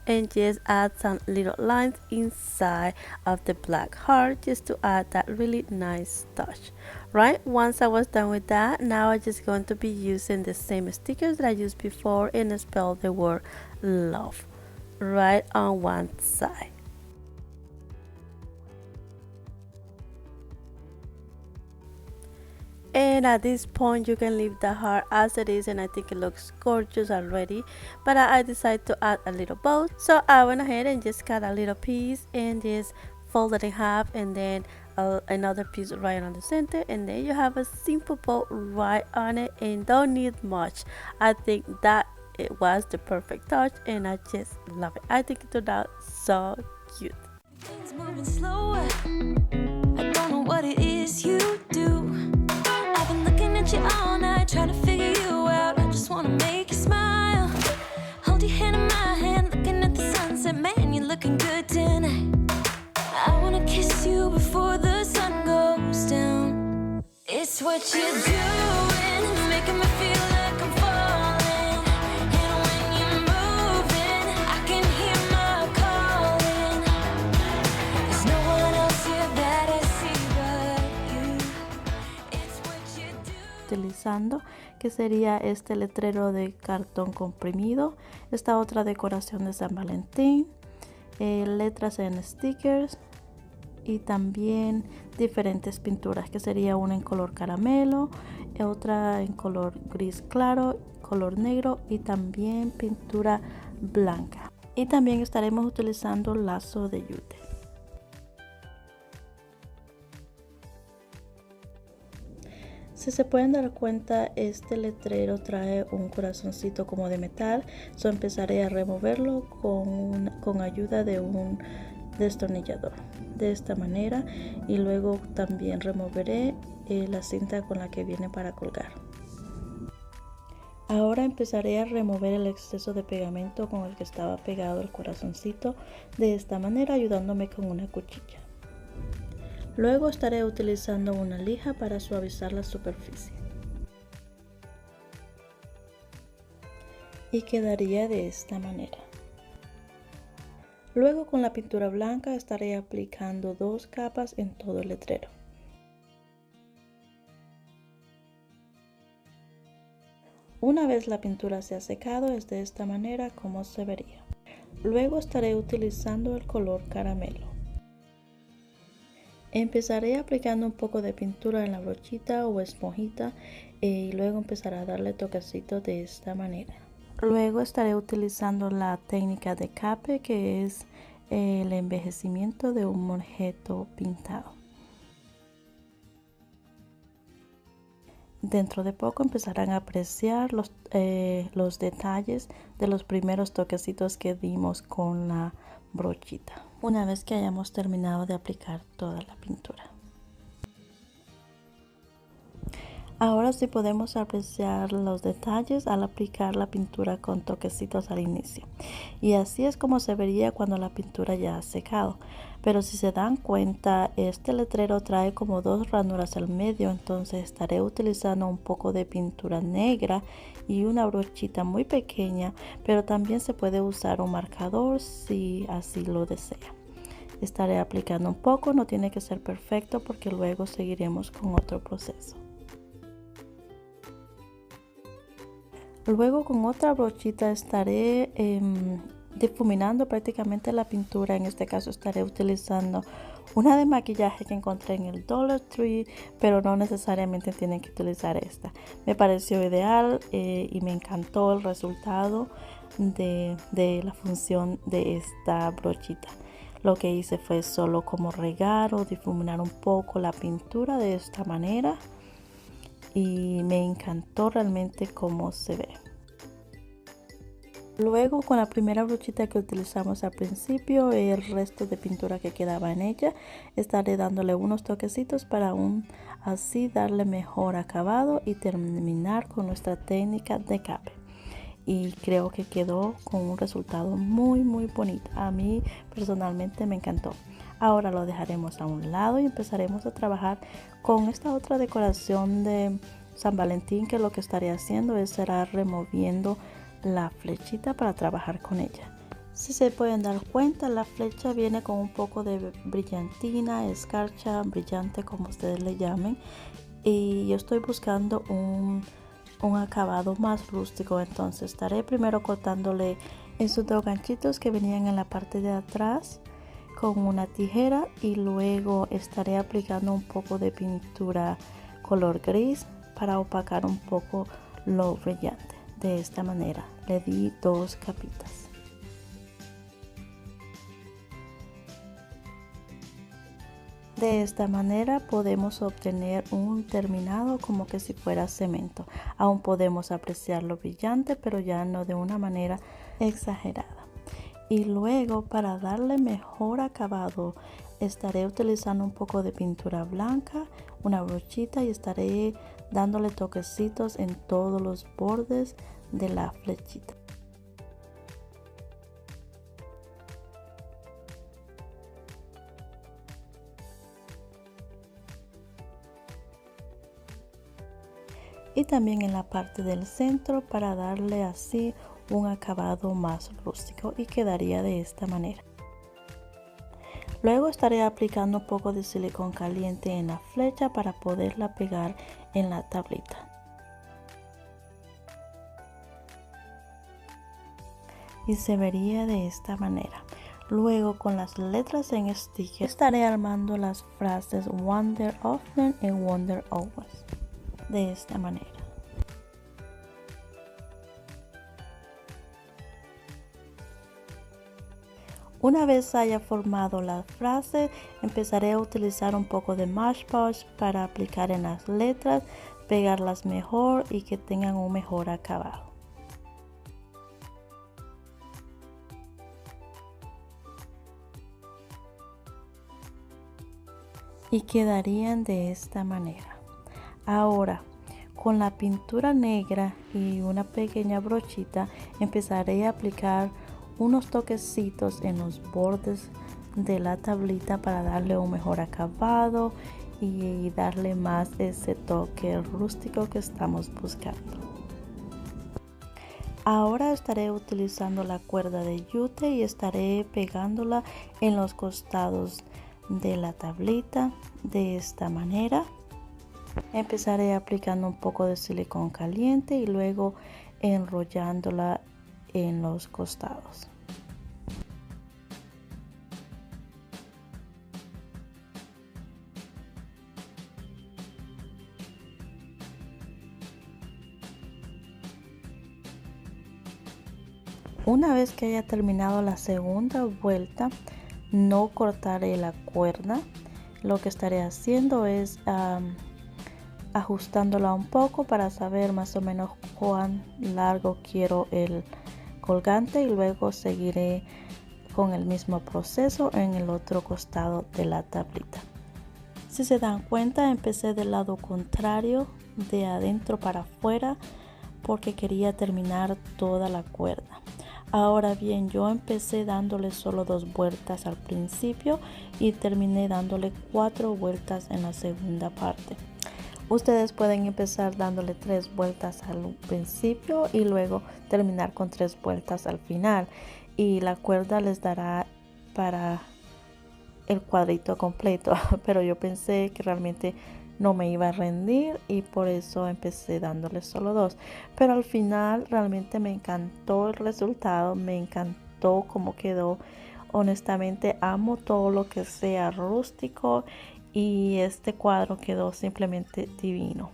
and just add some little lines inside of the black heart just to add that really nice touch. Right, once I was done with that, now I'm just going to be using the same stickers that I used before and spell the word love right on one side. And at this point you can leave the heart as it is, and I think it looks gorgeous already, but I decided to add a little bow, so I went ahead and just cut a little piece and just fold it in half, and then another piece right on the center, and then you have a simple bow right on it and don't need much. I think that it was the perfect touch and I just love it. I think it turned out so cute. Things moving slower. I don't know what it is you do. I've been looking at you all night, trying to figure you out. I just wanna make you smile. Hold your hand in my hand, looking at the sunset. Man, you're looking good tonight. I wanna kiss you before the sun goes down. It's what you're doing, making me feel like I'm falling. And when you're moving, I can hear my calling. There's no one else here that I see but you. It's what you do. Utilizando, que sería este letrero de cartón comprimido, esta otra decoración de San Valentín, letras en stickers y también diferentes pinturas, que sería una en color caramelo, otra en color gris claro, color negro y también pintura blanca. Y también estaremos utilizando lazo de yute. Si se pueden dar cuenta, este letrero trae un corazoncito como de metal. So empezaré a removerlo con ayuda de un destornillador de esta manera, y luego también removeré la cinta con la que viene para colgar. Ahora empezaré a remover el exceso de pegamento con el que estaba pegado el corazoncito, de esta manera ayudándome con una cuchilla. Luego estaré utilizando una lija para suavizar la superficie. Y quedaría de esta manera. Luego con la pintura blanca estaré aplicando 2 capas en todo el letrero. Una vez la pintura se ha secado, es de esta manera como se vería. Luego estaré utilizando el color caramelo. Empezaré aplicando un poco de pintura en la brochita o esponjita y luego empezaré a darle toquecitos de esta manera. Luego estaré utilizando la técnica de cape, que es el envejecimiento de un objeto pintado. Dentro de poco empezarán a apreciar los detalles de los primeros toquecitos que dimos con la brochita, una vez que hayamos terminado de aplicar toda la pintura. Ahora sí podemos apreciar los detalles al aplicar la pintura con toquecitos al inicio. Y así es como se vería cuando la pintura ya ha secado. Pero si se dan cuenta, este letrero trae como 2 ranuras al medio, entonces estaré utilizando un poco de pintura negra y una brochita muy pequeña, pero también se puede usar un marcador si así lo desea. Estaré aplicando un poco, no tiene que ser perfecto porque luego seguiremos con otro proceso. Luego con otra brochita estaré difuminando prácticamente la pintura. En este caso estaré utilizando Una de maquillaje que encontré en el Dollar Tree, pero no necesariamente tienen que utilizar esta. Me pareció ideal y me encantó el resultado de la función de esta brochita. Lo que hice fue solo como regar o difuminar un poco la pintura de esta manera y me encantó realmente cómo se ve. Luego, con la primera brochita que utilizamos al principio, el resto de pintura que quedaba en ella, estaré dándole unos toquecitos para así darle mejor acabado y terminar con nuestra técnica de cape. Y creo que quedó con un resultado muy bonito. A mí personalmente me encantó. Ahora lo dejaremos a un lado y empezaremos a trabajar con esta otra decoración de San Valentín, que lo que estaré haciendo será removiendo la flechita para trabajar con ella. Si se pueden dar cuenta, la flecha viene con un poco de brillantina, escarcha, brillante, como ustedes le llamen, y yo estoy buscando un acabado más rústico. Entonces estaré primero cortándole esos dos ganchitos que venían en la parte de atrás con una tijera y luego estaré aplicando un poco de pintura color gris para opacar un poco lo brillante. De esta manera le di dos capitas. De esta manera podemos obtener un terminado como que si fuera cemento. Aún podemos apreciar lo brillante, pero ya no de una manera exagerada. Y luego, para darle mejor acabado, estaré utilizando un poco de pintura blanca, una brochita, y estaré dándole toquecitos en todos los bordes de la flechita. Y también en la parte del centro para darle así un acabado más rústico, y quedaría de esta manera. Luego estaré aplicando un poco de silicón caliente en la flecha para poderla pegar en la tablita. Y se vería de esta manera. Luego, con las letras en sticker, estaré armando las frases Wonder Often y Wonder Always. De esta manera. Una vez haya formado la frase, empezaré a utilizar un poco de Mod Podge para aplicar en las letras, pegarlas mejor y que tengan un mejor acabado. Y quedarían de esta manera. Ahora, con la pintura negra y una pequeña brochita, empezaré a aplicar unos toquecitos en los bordes de la tablita para darle un mejor acabado y darle más ese toque rústico que estamos buscando. Ahora estaré utilizando la cuerda de yute y estaré pegándola en los costados de la tablita de esta manera. Empezaré aplicando un poco de silicón caliente y luego enrollándola en los costados. Una vez que haya terminado la segunda vuelta, no cortaré la cuerda. Lo que estaré haciendo es ajustándola un poco para saber más o menos cuán largo quiero el colgante, y luego seguiré con el mismo proceso en el otro costado de la tablita. Si se dan cuenta, empecé del lado contrario, de adentro para afuera, porque quería terminar toda la cuerda. Ahora bien, yo empecé dándole solo 2 vueltas al principio y terminé dándole 4 vueltas en la segunda parte. Ustedes pueden empezar dándole 3 vueltas al principio y luego terminar con 3 vueltas al final, y la cuerda les dará para el cuadrito completo. Pero yo pensé que realmente no me iba a rendir y por eso empecé dándole solo 2. Pero al final realmente me encantó el resultado, me encantó cómo quedó. honestamente amo todo lo que sea rústico y este cuadro quedó simplemente divino.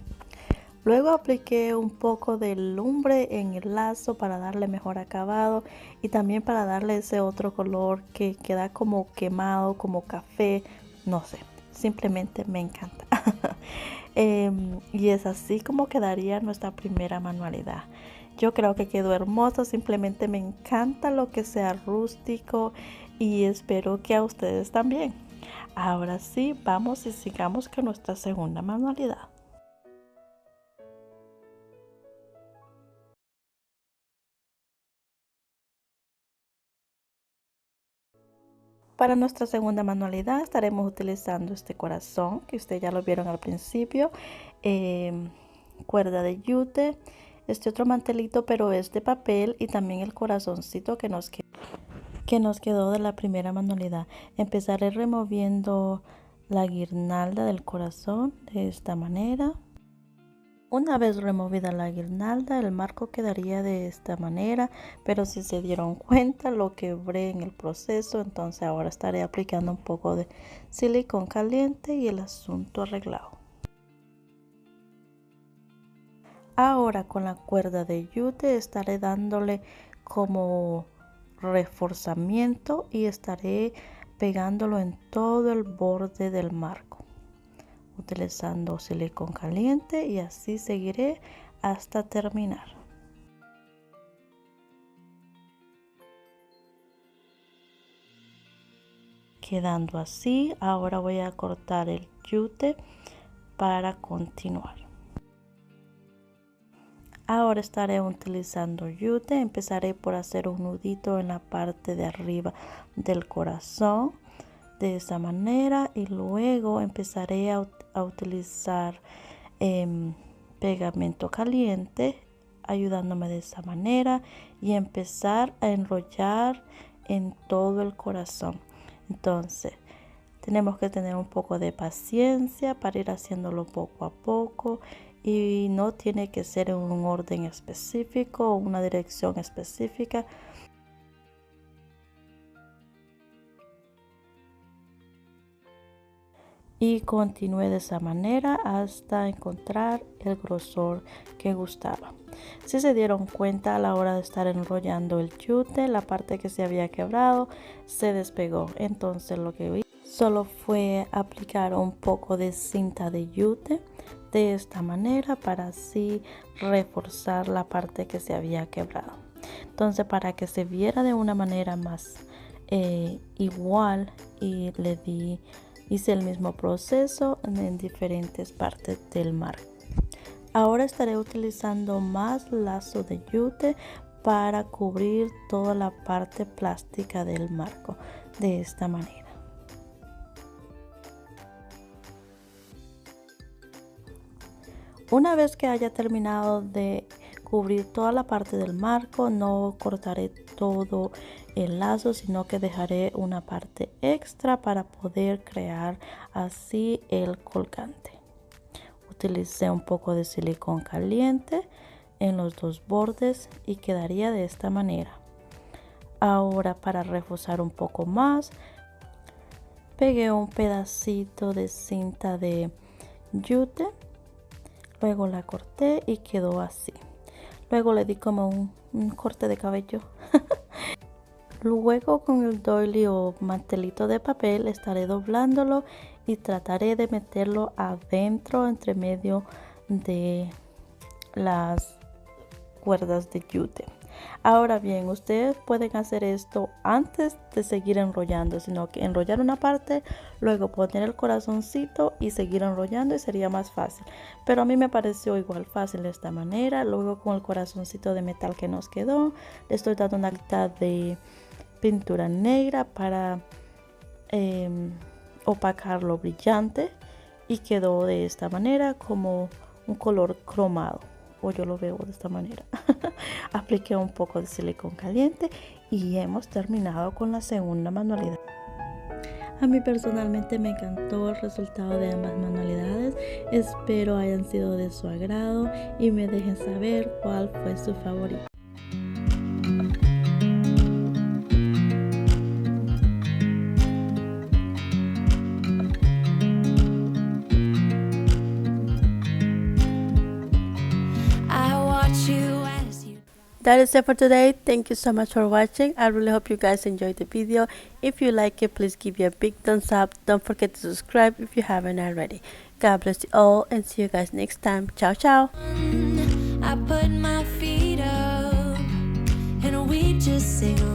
Luego apliqué un poco de lumbre en el lazo para darle mejor acabado y también para darle ese otro color que queda como quemado, como café, no sé, simplemente me encanta. Y es así como quedaría nuestra primera manualidad. Yo creo que quedó hermoso, simplemente me encanta lo que sea rústico y espero que a ustedes también. Ahora sí, vamos y sigamos con nuestra segunda manualidad. Para nuestra segunda manualidad estaremos utilizando este corazón que ustedes ya lo vieron al principio, cuerda de yute, este otro mantelito pero es de papel y también el corazoncito que nos quedó de la primera manualidad. Empezaré removiendo la guirnalda del corazón de esta manera. Una vez removida la guirnalda, el marco quedaría de esta manera, pero si se dieron cuenta lo quebré en el proceso, entonces ahora estaré aplicando un poco de silicón caliente y el asunto arreglado. Ahora con la cuerda de yute estaré dándole como reforzamiento y estaré pegándolo en todo el borde del marco, utilizando silicón caliente y así seguiré hasta terminar. Quedando así, ahora voy a cortar el yute para continuar. Ahora estaré utilizando yute, empezaré por hacer un nudito en la parte de arriba del corazón de esta manera y luego empezaré a utilizar pegamento caliente ayudándome de esa manera y empezar a enrollar en todo el corazón. Entonces tenemos que tener un poco de paciencia para ir haciéndolo poco a poco y no tiene que ser en un orden específico o una dirección específica. Y continué de esa manera hasta encontrar el grosor que gustaba. Si se dieron cuenta a la hora de estar enrollando el yute, la parte que se había quebrado se despegó. Entonces lo que hice solo fue aplicar un poco de cinta de yute de esta manera para así reforzar la parte que se había quebrado. Entonces para que se viera de una manera más igual y hice el mismo proceso en diferentes partes del marco. Ahora estaré utilizando más lazo de yute para cubrir toda la parte plástica del marco de esta manera. Una vez que haya terminado de cubrir toda la parte del marco, no cortaré todo el lazo, sino que dejaré una parte extra para poder crear así el colgante. Utilicé un poco de silicón caliente en los dos bordes y quedaría de esta manera. Ahora para reforzar un poco más, pegué un pedacito de cinta de yute, luego la corté y quedó así. Luego le di como un corte de cabello. Luego con el doily o mantelito de papel estaré doblándolo y trataré de meterlo adentro entre medio de las cuerdas de yute. Ahora bien, ustedes pueden hacer esto antes de seguir enrollando, sino que enrollar una parte, luego poner el corazoncito y seguir enrollando y sería más fácil. Pero a mí me pareció igual fácil de esta manera. Luego con el corazoncito de metal que nos quedó, le estoy dando una mitad de pintura negra para opacarlo brillante y quedó de esta manera como un color cromado, o yo lo veo de esta manera. Apliqué un poco de silicón caliente y hemos terminado con la segunda manualidad. A mí personalmente me encantó el resultado de ambas manualidades. Espero hayan sido de su agrado y me dejen saber cuál fue su favorito. that is it for today. Thank you so much for watching. I really hope you guys enjoyed the video. If you like it, please give it a big thumbs up. Don't forget to subscribe if you haven't already. God bless you all and see you guys next time. Ciao, ciao. I put my feet up and we just sing along.